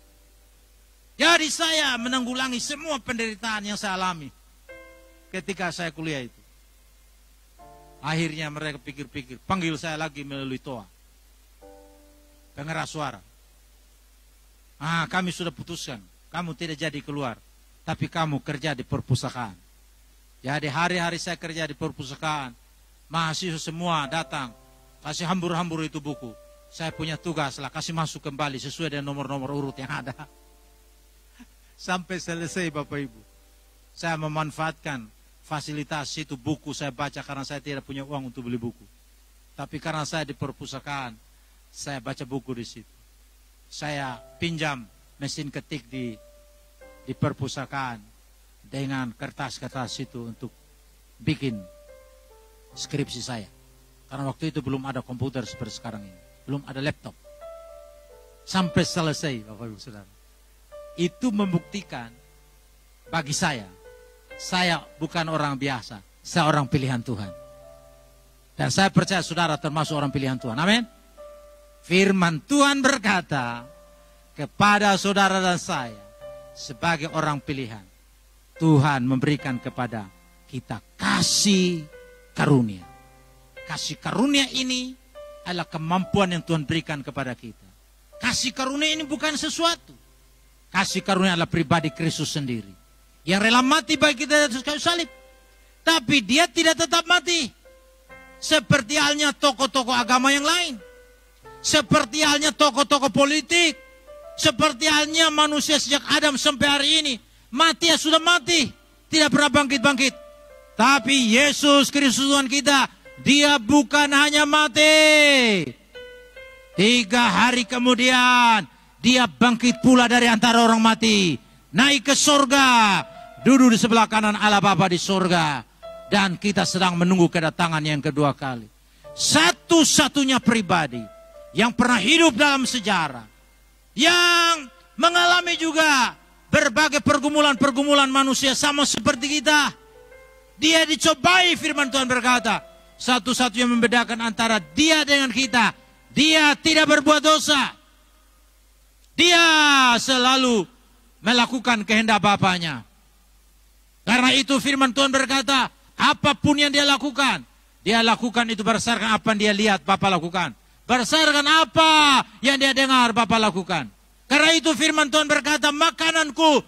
Jadi saya menanggulangi semua penderitaan yang saya alami ketika saya kuliah itu. Akhirnya mereka pikir-pikir, panggil saya lagi melalui toa, pengeras suara. Kami sudah putuskan, kamu tidak jadi keluar, tapi kamu kerja di perpustakaan. Jadi hari-hari saya kerja di perpustakaan, mahasiswa semua datang, kasih hambur-hambur itu buku. Saya punya tugas lah, kasih masuk kembali sesuai dengan nomor-nomor urut yang ada. Sampai selesai Bapak Ibu. Saya memanfaatkan fasilitas itu, buku saya baca karena saya tidak punya uang untuk beli buku. Tapi karena saya di perpustakaan, saya baca buku di situ. Saya pinjam mesin ketik di perpustakaan dengan kertas-kertas itu untuk bikin skripsi saya. Karena waktu itu belum ada komputer seperti sekarang ini. Belum ada laptop. Sampai selesai Bapak Ibu Saudara. Itu membuktikan bagi saya bukan orang biasa, saya orang pilihan Tuhan. Dan saya percaya saudara termasuk orang pilihan Tuhan. Amin. Firman Tuhan berkata kepada saudara dan saya, sebagai orang pilihan, Tuhan memberikan kepada kita kasih karunia. Kasih karunia ini adalah kemampuan yang Tuhan berikan kepada kita. Kasih karunia ini bukan sesuatu. Kasih karunia adalah pribadi Kristus sendiri, yang rela mati bagi kita di atas kayu salib. Tapi dia tidak tetap mati. Seperti halnya tokoh-tokoh agama yang lain. Seperti halnya tokoh-tokoh politik. Seperti halnya manusia sejak Adam sampai hari ini. Mati ya sudah mati. Tidak pernah bangkit-bangkit. Tapi Yesus Kristus Tuhan kita, dia bukan hanya mati. 3 hari kemudian, dia bangkit pula dari antara orang mati. Naik ke surga. Duduk di sebelah kanan Allah Bapa di surga. Dan kita sedang menunggu kedatangan yang kedua kali. Satu-satunya pribadi yang pernah hidup dalam sejarah. Yang mengalami juga berbagai pergumulan-pergumulan manusia sama seperti kita. Dia dicobai, firman Tuhan berkata. Satu-satunya membedakan antara dia dengan kita. Dia tidak berbuat dosa. Dia selalu melakukan kehendak Bapaknya. Karena itu firman Tuhan berkata, apapun yang dia lakukan itu berdasarkan apa yang dia lihat Bapa lakukan. Berdasarkan apa yang dia dengar Bapa lakukan. Karena itu firman Tuhan berkata, makananku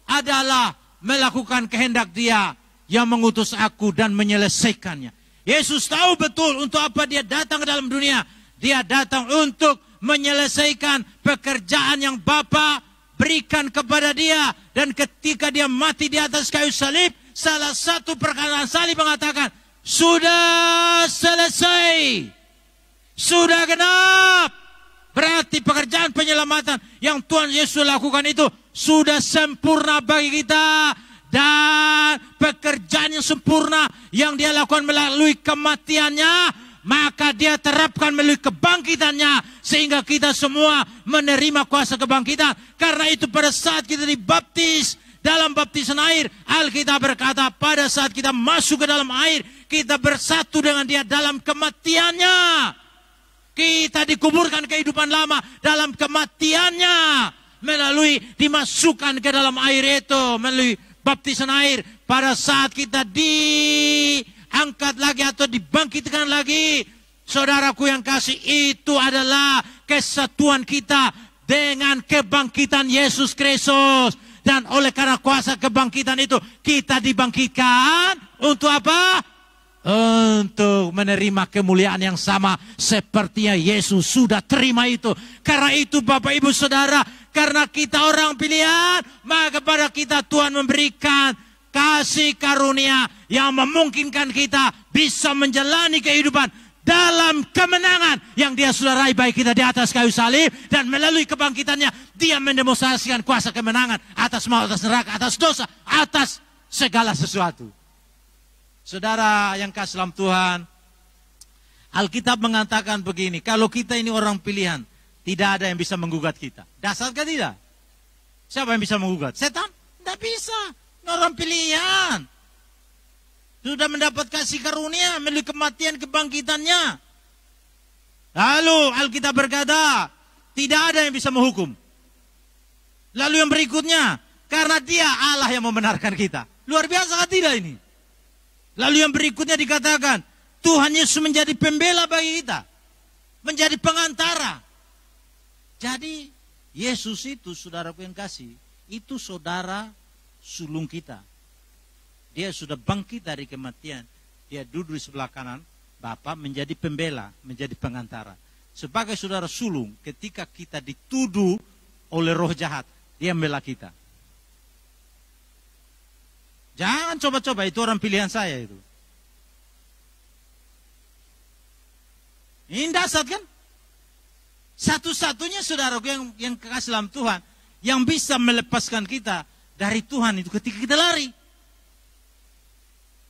adalah melakukan kehendak dia yang mengutus aku dan menyelesaikannya. Yesus tahu betul untuk apa dia datang ke dalam dunia. Dia datang untuk menyelesaikan pekerjaan yang Bapa berikan kepada dia. Dan ketika dia mati di atas kayu salib, salah satu perkataan salib mengatakan, sudah selesai. Sudah genap. Berarti pekerjaan penyelamatan yang Tuhan Yesus lakukan itu sudah sempurna bagi kita. Dan pekerjaan yang sempurna yang dia lakukan melalui kematiannya, maka dia terapkan melalui kebangkitannya. Sehingga kita semua menerima kuasa kebangkitan. Karena itu pada saat kita dibaptis dalam baptisan air, Alkitab berkata pada saat kita masuk ke dalam air, kita bersatu dengan dia dalam kematiannya. Kita dikuburkan kehidupan lama dalam kematiannya. Melalui dimasukkan ke dalam air itu, melalui baptisan air. Pada saat kita diangkat lagi atau dibangkitkan lagi, saudaraku yang kasih, itu adalah kesatuan kita dengan kebangkitan Yesus Kristus. Dan oleh karena kuasa kebangkitan itu, kita dibangkitkan untuk apa? untuk menerima kemuliaan yang sama sepertinya Yesus sudah terima itu. Karena itu Bapak Ibu Saudara, karena kita orang pilihan, maka kepada kita Tuhan memberikan kasih karunia yang memungkinkan kita bisa menjalani kehidupan dalam kemenangan yang Dia sudah raih bagi kita di atas kayu salib, dan melalui kebangkitannya Dia mendemonstrasikan kuasa kemenangan atas maut, atas neraka, atas dosa, atas segala sesuatu. Saudara yang kasih dalam Tuhan, Alkitab mengatakan begini, kalau kita ini orang pilihan, tidak ada yang bisa menggugat kita. Dasarkah tidak? Siapa yang bisa menggugat? Setan? Tidak bisa. Ini orang pilihan. Sudah mendapat kasih karunia melalui kematian kebangkitannya. Lalu Alkitab berkata, tidak ada yang bisa menghukum. Lalu yang berikutnya, karena Dia Allah yang membenarkan kita. Luar biasa kan tidak ini? Lalu yang berikutnya dikatakan, Tuhan Yesus menjadi pembela bagi kita. Menjadi pengantara. Jadi Yesus itu, saudaraku yang kasih, itu saudara sulung kita. Dia sudah bangkit dari kematian. Dia duduk di sebelah kanan Bapa, menjadi pembela, menjadi pengantara. Sebagai saudara sulung, ketika kita dituduh oleh roh jahat, Dia membela kita. Jangan coba-coba, itu orang pilihan saya itu. Ini dasar kan? Satu-satunya saudaraku yang kekasih dalam Tuhan, yang bisa melepaskan kita dari Tuhan itu ketika kita lari.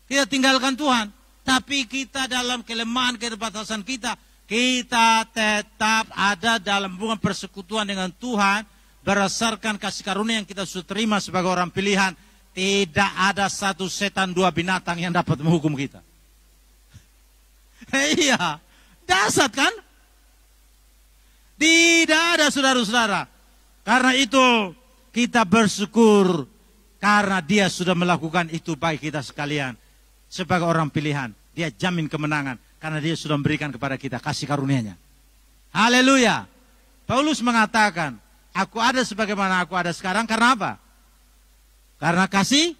Kita tinggalkan Tuhan, tapi kita dalam kelemahan, keterbatasan kita tetap ada dalam hubungan persekutuan dengan Tuhan, berdasarkan kasih karunia yang kita sudah terima sebagai orang pilihan. Tidak ada satu setan, dua binatang yang dapat menghukum kita. Iya, dasar kan? Tidak ada saudara-saudara. Karena itu kita bersyukur karena Dia sudah melakukan itu bagi kita sekalian. Sebagai orang pilihan, Dia jamin kemenangan karena Dia sudah memberikan kepada kita kasih karunia-Nya. Haleluya. Paulus mengatakan, aku ada sebagaimana aku ada sekarang karena apa? Karena kasih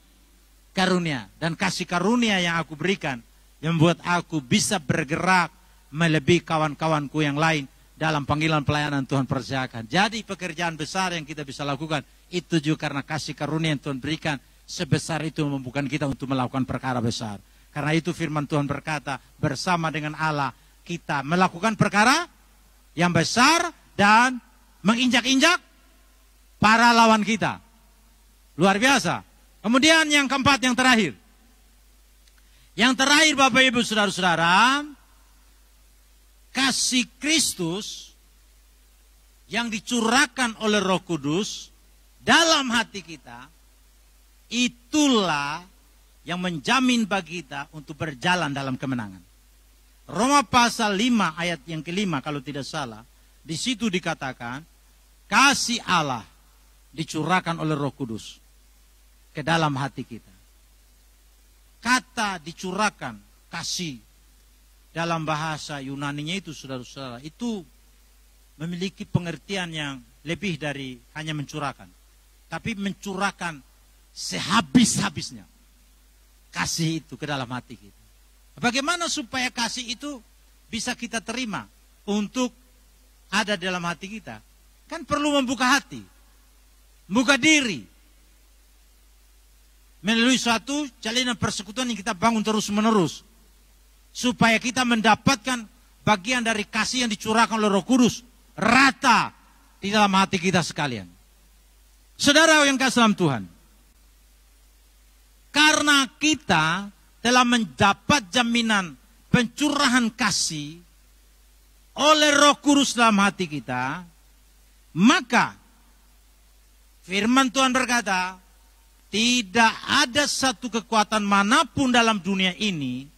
karunia. Dan kasih karunia yang aku berikan yang membuat aku bisa bergerak melebihi kawan-kawanku yang lain dalam panggilan pelayanan Tuhan percayakan. Jadi pekerjaan besar yang kita bisa lakukan itu juga karena kasih karunia yang Tuhan berikan. Sebesar itu memampukan kita untuk melakukan perkara besar. Karena itu firman Tuhan berkata, bersama dengan Allah kita melakukan perkara yang besar dan menginjak-injak para lawan kita. Luar biasa. Kemudian yang keempat, yang terakhir. Yang terakhir Bapak Ibu Saudara-saudara, kasih Kristus yang dicurahkan oleh Roh Kudus dalam hati kita, itulah yang menjamin bagi kita untuk berjalan dalam kemenangan. Roma pasal 5 ayat yang kelima kalau tidak salah, di situ dikatakan kasih Allah dicurahkan oleh Roh Kudus ke dalam hati kita. Kata dicurahkan, kasih dalam bahasa Yunaninya itu saudara-saudara, itu memiliki pengertian yang lebih dari hanya mencurahkan, tapi mencurahkan sehabis-habisnya kasih itu ke dalam hati kita. Bagaimana supaya kasih itu bisa kita terima untuk ada dalam hati kita? Kan perlu membuka hati, membuka diri, melalui suatu jalinan persekutuan yang kita bangun terus-menerus, supaya kita mendapatkan bagian dari kasih yang dicurahkan oleh Roh Kudus rata di dalam hati kita sekalian. Saudara yang kasih dalam Tuhan, karena kita telah mendapat jaminan pencurahan kasih oleh Roh Kudus dalam hati kita, maka firman Tuhan berkata, tidak ada satu kekuatan manapun dalam dunia ini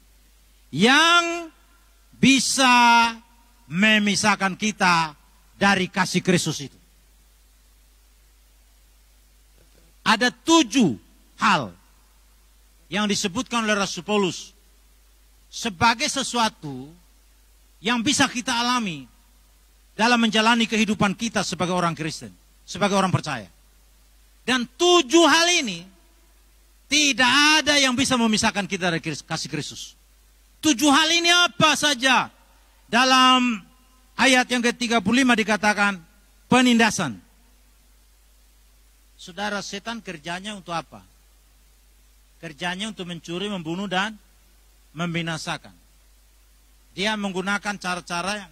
yang bisa memisahkan kita dari kasih Kristus itu. Ada 7 hal yang disebutkan oleh Rasul Paulus sebagai sesuatu yang bisa kita alami dalam menjalani kehidupan kita sebagai orang Kristen, sebagai orang percaya. Dan 7 hal ini tidak ada yang bisa memisahkan kita dari kasih Kristus. 7 hal ini apa saja? Dalam ayat yang ke-35 dikatakan penindasan. Saudara, setan kerjanya untuk apa? Kerjanya untuk mencuri, membunuh, dan membinasakan. Dia menggunakan cara-cara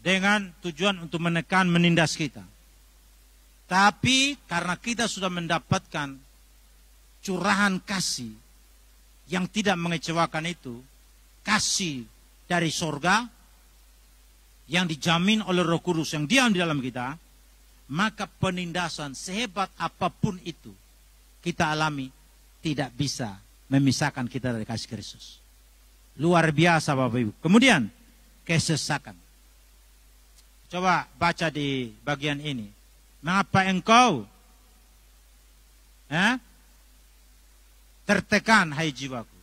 dengan tujuan untuk menekan, menindas kita. Tapi karena kita sudah mendapatkan curahan kasih yang tidak mengecewakan itu, kasih dari sorga yang dijamin oleh Roh Kudus yang diam di dalam kita, maka penindasan sehebat apapun itu kita alami tidak bisa memisahkan kita dari kasih Kristus. Luar biasa Bapak Ibu. Kemudian kesesakan. Coba baca di bagian ini. Mengapa engkau tertekan, hai jiwaku?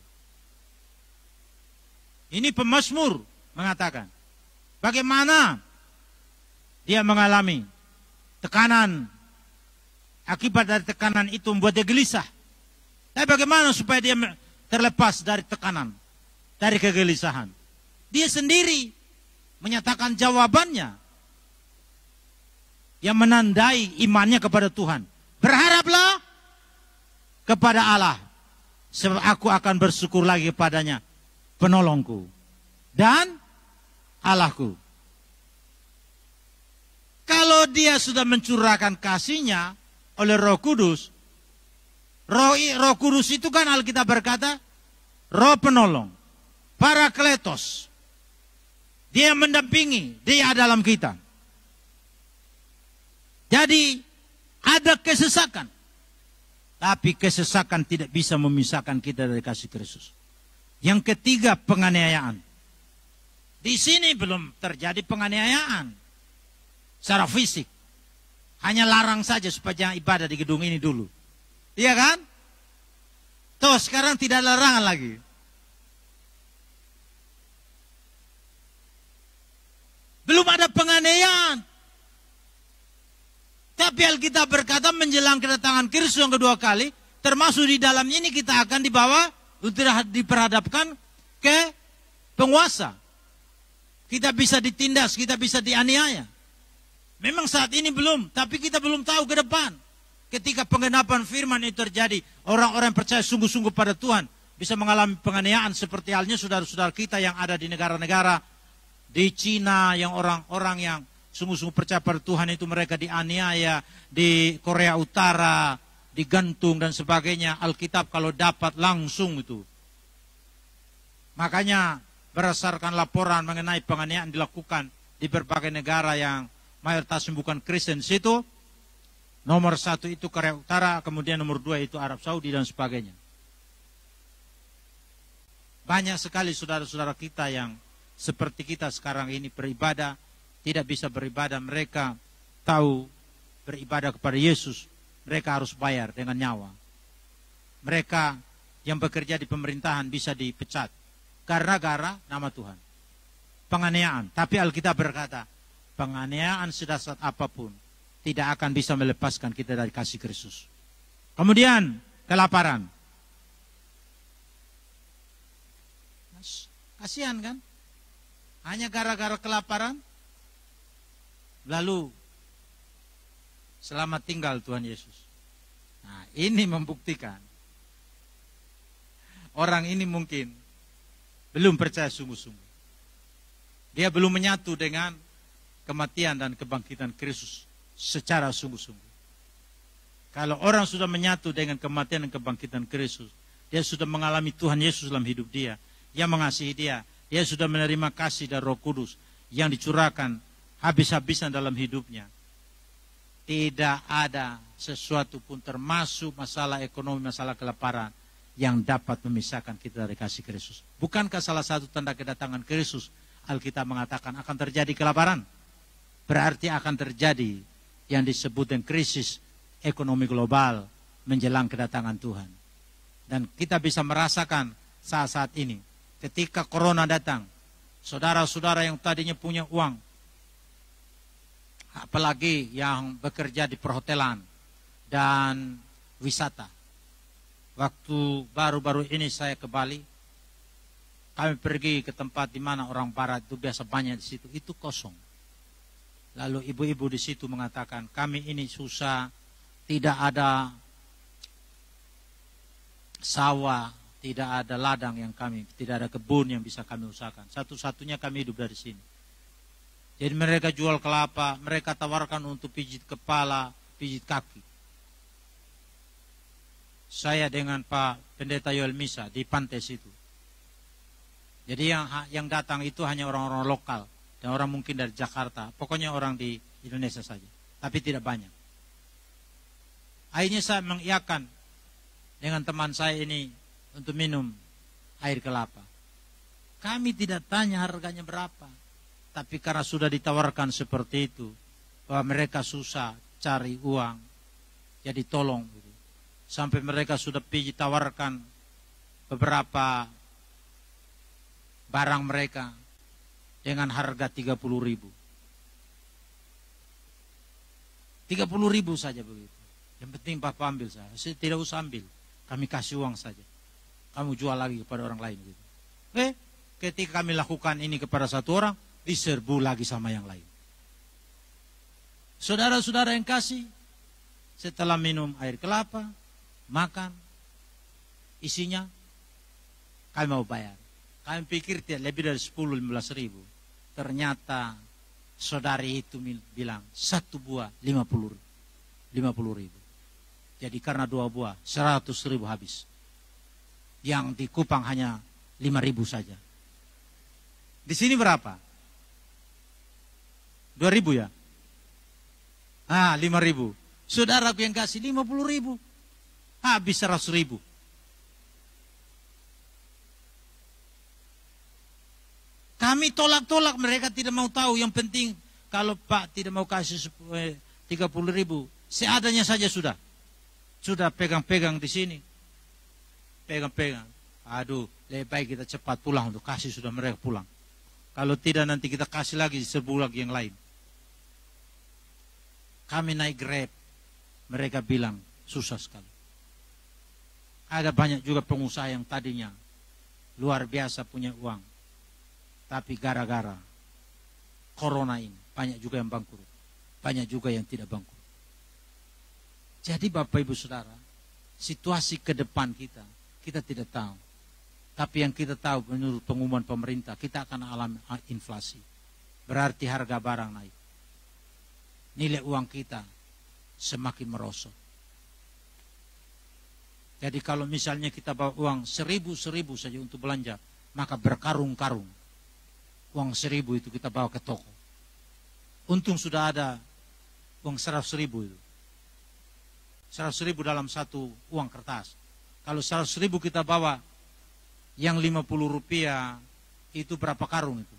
Ini pemazmur mengatakan. Bagaimana dia mengalami tekanan. Akibat dari tekanan itu membuat dia gelisah. Tapi bagaimana supaya dia terlepas dari tekanan, dari kegelisahan? Dia sendiri menyatakan jawabannya yang menandai imannya kepada Tuhan. Berharaplah kepada Allah, sebab aku akan bersyukur lagi kepadanya, penolongku dan Allahku. Kalau dia sudah mencurahkan kasihnya oleh Roh Kudus, Roh Kudus itu kan Alkitab berkata, Roh penolong, Parakletos. Dia mendampingi, dia dalam kita. Jadi ada kesesakan. Tapi kesesakan tidak bisa memisahkan kita dari kasih Kristus. Yang ketiga, penganiayaan. Di sini belum terjadi penganiayaan secara fisik. Hanya larang saja supaya jangan ibadah di gedung ini dulu. Iya kan? Tuh sekarang tidak ada larangan lagi. Belum ada penganiayaan. Tapi Alkitab berkata menjelang kedatangan Kristus yang kedua kali, termasuk di dalamnya ini kita akan dibawa, diperhadapkan ke penguasa. Kita bisa ditindas, kita bisa dianiaya. Memang saat ini belum, tapi kita belum tahu ke depan. Ketika penggenapan firman itu terjadi, orang-orang percaya sungguh-sungguh pada Tuhan bisa mengalami penganiayaan seperti halnya saudara-saudara kita yang ada di negara-negara di Cina, yang orang-orang yang sungguh-sungguh percaya pada Tuhan itu mereka dianiaya, di Korea Utara, digantung dan sebagainya. Alkitab kalau dapat langsung itu. Makanya berdasarkan laporan mengenai penganiayaan dilakukan di berbagai negara yang mayoritasnya bukan Kristen situ, nomor 1 itu Korea Utara, kemudian nomor 2 itu Arab Saudi dan sebagainya. Banyak sekali saudara-saudara kita yang seperti kita sekarang ini beribadah, tidak bisa beribadah, mereka tahu beribadah kepada Yesus, mereka harus bayar dengan nyawa. Mereka yang bekerja di pemerintahan bisa dipecat gara-gara nama Tuhan. Penganiayaan, tapi Alkitab berkata, penganiayaan sedasar apapun tidak akan bisa melepaskan kita dari kasih Kristus. Kemudian kelaparan. Kasihan kan? Hanya gara-gara kelaparan, lalu selamat tinggal Tuhan Yesus. Nah, ini membuktikan orang ini mungkin belum percaya sungguh-sungguh. Dia belum menyatu dengan kematian dan kebangkitan Kristus secara sungguh-sungguh. Kalau orang sudah menyatu dengan kematian dan kebangkitan Kristus, dia sudah mengalami Tuhan Yesus dalam hidup dia, yang mengasihi dia, dia sudah menerima kasih dari Roh Kudus yang dicurahkan habis-habisan dalam hidupnya. Tidak ada sesuatu pun termasuk masalah ekonomi, masalah kelaparan yang dapat memisahkan kita dari kasih Kristus. Bukankah salah satu tanda kedatangan Kristus, Alkitab mengatakan akan terjadi kelaparan? Berarti akan terjadi yang disebut dengan krisis ekonomi global menjelang kedatangan Tuhan. Dan kita bisa merasakan saat-saat ini, ketika corona datang, saudara-saudara yang tadinya punya uang, apalagi yang bekerja di perhotelan dan wisata. Waktu baru-baru ini saya ke Bali, Kami pergi ke tempat di mana orang barat itu biasa banyak di situ, itu kosong. Lalu ibu-ibu di situ mengatakan, kami ini susah, tidak ada sawah, tidak ada ladang yang kami, tidak ada kebun yang bisa kami usahakan. Satu-satunya kami hidup dari sini. Jadi mereka jual kelapa, mereka tawarkan untuk pijit kepala, pijit kaki. Saya dengan Pak Pendeta Yoel Misa di pantai situ. Jadi yang datang itu hanya orang-orang lokal dan orang mungkin dari Jakarta, pokoknya orang di Indonesia saja, tapi tidak banyak. Akhirnya saya mengiyakan dengan teman saya ini untuk minum air kelapa. Kami tidak tanya harganya berapa, tapi karena sudah ditawarkan seperti itu, bahwa mereka susah cari uang, jadi tolong. Sampai mereka sudah pergi tawarkan beberapa barang mereka dengan harga 30.000. 30.000 saja begitu. Yang penting Bapak ambil saya tidak usah ambil. Kami kasih uang saja. Kamu jual lagi kepada orang lain gitu. Ketika kami lakukan ini kepada satu orang, diserbu lagi sama yang lain. Saudara-saudara yang kasih, setelah minum air kelapa, makan, isinya kami mau bayar. Kami pikir tidak lebih dari 10-15 ribu. Ternyata saudari itu bilang satu buah 50 ribu. Jadi karena 2 buah 100 ribu habis. Yang di Kupang hanya 5 ribu saja. Di sini berapa? 2 ribu ya? 5 ribu. Saudaraku yang kasih 50 ribu. Habis 100 ribu. Kami tolak-tolak, mereka tidak mau tahu. Yang penting kalau Pak tidak mau kasih 30 ribu, seadanya saja sudah. Sudah pegang-pegang di sini. Pegang-pegang. Aduh, lebih baik kita cepat pulang untuk kasih sudah mereka pulang. Kalau tidak nanti kita kasih lagi, serbu lagi yang lain. Kami naik Grab, mereka bilang susah sekali. Ada banyak juga pengusaha yang tadinya luar biasa punya uang. Tapi gara-gara corona ini, banyak juga yang bangkrut. Banyak juga yang tidak bangkrut. Jadi Bapak Ibu Saudara, situasi ke depan kita tidak tahu. Tapi yang kita tahu menurut pengumuman pemerintah, kita akan alami inflasi. Berarti harga barang naik. Nilai uang kita semakin merosot. Jadi kalau misalnya kita bawa uang 1.000 saja untuk belanja, maka berkarung-karung. Uang 1.000 itu kita bawa ke toko. Untung sudah ada uang 100.000 itu. 100.000 dalam satu uang kertas. Kalau 100.000 kita bawa yang 50 rupiah, itu berapa karung itu?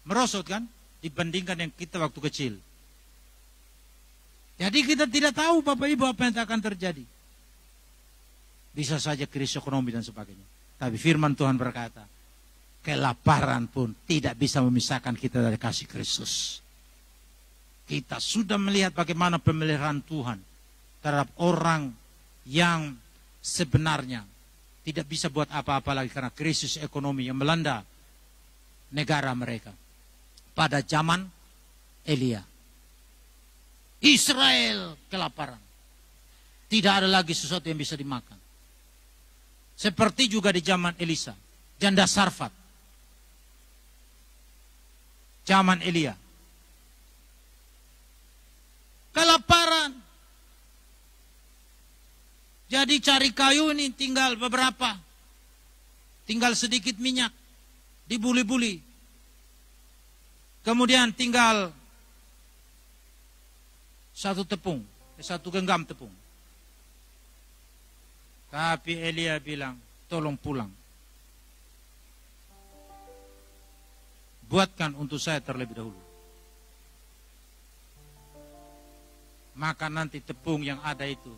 Merosot kan? Dibandingkan yang kita waktu kecil. Jadi kita tidak tahu Bapak Ibu apa yang akan terjadi. Bisa saja krisis ekonomi dan sebagainya. Tapi firman Tuhan berkata, kelaparan pun tidak bisa memisahkan kita dari kasih Kristus. Kita sudah melihat bagaimana pemeliharaan Tuhan terhadap orang yang sebenarnya tidak bisa buat apa-apa lagi karena krisis ekonomi yang melanda negara mereka. Pada zaman Elia, Israel kelaparan. Tidak ada lagi sesuatu yang bisa dimakan. Seperti juga di zaman Elisa, janda Sarfat. Zaman Elia. Kelaparan. Jadi cari kayu ini tinggal beberapa. Tinggal sedikit minyak. Dibuli-buli. Kemudian tinggal satu tepung. Satu genggam tepung. Tapi Elia bilang, tolong pulang. Buatkan untuk saya terlebih dahulu. Maka nanti tepung yang ada itu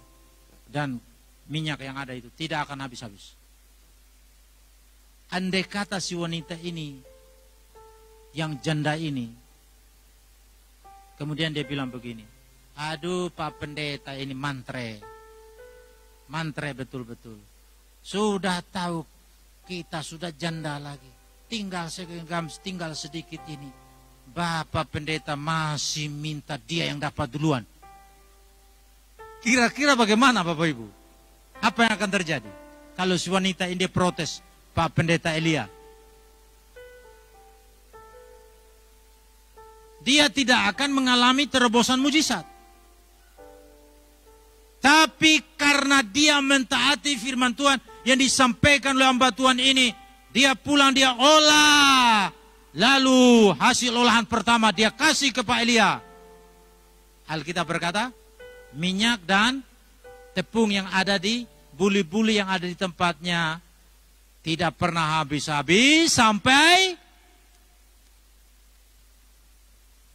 dan minyak yang ada itu tidak akan habis-habis. Andai kata si wanita ini, yang janda ini, kemudian dia bilang begini, aduh Pak Pendeta ini mantre betul-betul. Sudah tahu kita sudah janda lagi. Tinggal sedikit ini. Bapak pendeta masih minta dia yang dapat duluan. Kira-kira bagaimana Bapak Ibu? Apa yang akan terjadi? Kalau si wanita ini protes, Pak Pendeta Elia. Dia tidak akan mengalami terobosan mujizat. Tapi karena dia mentaati firman Tuhan yang disampaikan oleh hamba Tuhan ini, dia pulang, dia olah. Lalu hasil olahan pertama dia kasih ke Pak Elia. Alkitab berkata, minyak dan tepung yang ada di buli-buli yang ada di tempatnya tidak pernah habis-habis sampai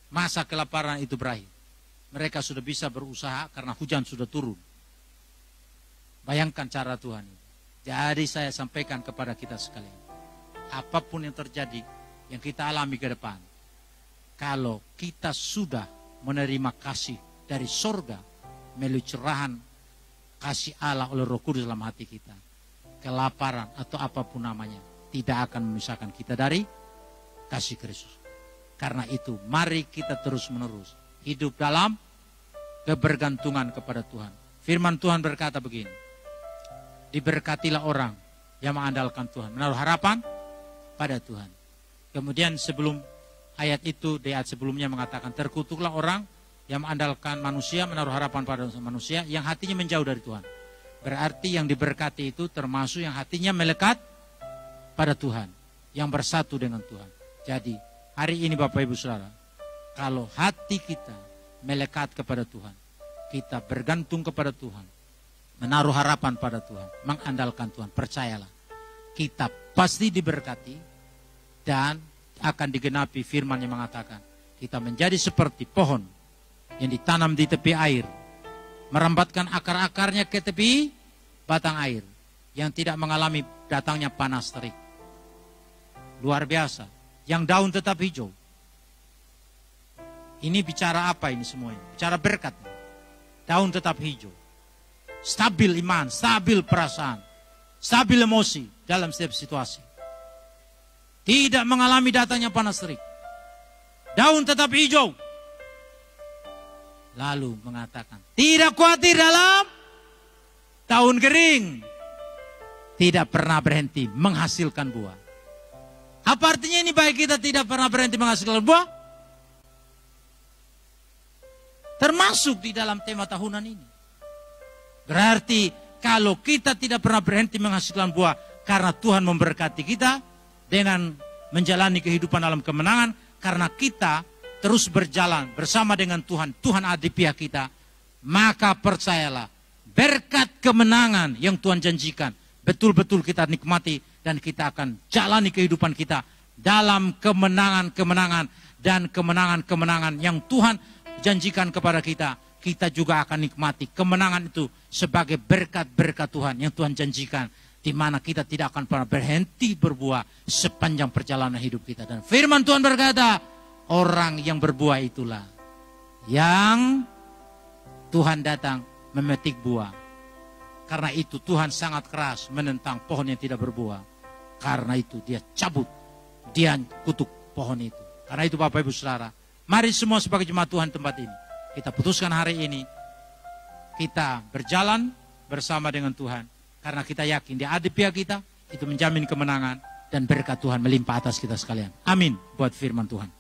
masa kelaparan itu berakhir. Mereka sudah bisa berusaha karena hujan sudah turun. Bayangkan cara Tuhan. Jadi saya sampaikan kepada kita sekalian. Apapun yang terjadi, yang kita alami ke depan. Kalau kita sudah menerima kasih dari sorga, melalui curahan kasih Allah oleh Roh Kudus dalam hati kita. Kelaparan atau apapun namanya, tidak akan memisahkan kita dari kasih Kristus. Karena itu, mari kita terus menerus hidup dalam kebergantungan kepada Tuhan. Firman Tuhan berkata begini, diberkatilah orang yang mengandalkan Tuhan, menaruh harapan pada Tuhan. Kemudian sebelum ayat itu, di ayat sebelumnya mengatakan, terkutuklah orang yang mengandalkan manusia, menaruh harapan pada manusia, yang hatinya menjauh dari Tuhan. Berarti yang diberkati itu termasuk yang hatinya melekat pada Tuhan, yang bersatu dengan Tuhan. Jadi hari ini Bapak Ibu Saudara, kalau hati kita melekat kepada Tuhan, kita bergantung kepada Tuhan, menaruh harapan pada Tuhan, mengandalkan Tuhan, percayalah, kita pasti diberkati dan akan digenapi firman yang mengatakan, kita menjadi seperti pohon yang ditanam di tepi air, merambatkan akar-akarnya ke tepi batang air, yang tidak mengalami datangnya panas terik. Luar biasa, yang daun tetap hijau. Ini bicara apa ini semuanya? Bicara berkat. Daun tetap hijau. Stabil iman, stabil perasaan, stabil emosi dalam setiap situasi. Tidak mengalami datangnya panas terik. Daun tetap hijau. Lalu mengatakan, tidak khawatir dalam tahun kering. Tidak pernah berhenti menghasilkan buah. Apa artinya ini baik kita tidak pernah berhenti menghasilkan buah? Termasuk di dalam tema tahunan ini. Berarti kalau kita tidak pernah berhenti menghasilkan buah karena Tuhan memberkati kita dengan menjalani kehidupan dalam kemenangan, karena kita terus berjalan bersama dengan Tuhan, Tuhan ada di pihak kita, maka percayalah, berkat kemenangan yang Tuhan janjikan, betul-betul kita nikmati dan kita akan jalani kehidupan kita dalam kemenangan-kemenangan dan kemenangan-kemenangan yang Tuhan janjikan kepada kita. Kita juga akan nikmati kemenangan itu sebagai berkat-berkat Tuhan yang Tuhan janjikan, di mana kita tidak akan pernah berhenti berbuah sepanjang perjalanan hidup kita. Dan firman Tuhan berkata, orang yang berbuah itulah yang Tuhan datang memetik buah. Karena itu Tuhan sangat keras menentang pohon yang tidak berbuah. Karena itu dia cabut, dia kutuk pohon itu. Karena itu Bapak Ibu Saudara, mari semua sebagai jemaat Tuhan tempat ini, kita putuskan hari ini, kita berjalan bersama dengan Tuhan. Karena kita yakin dia ada di pihak kita, itu menjamin kemenangan dan berkat Tuhan melimpah atas kita sekalian. Amin buat firman Tuhan.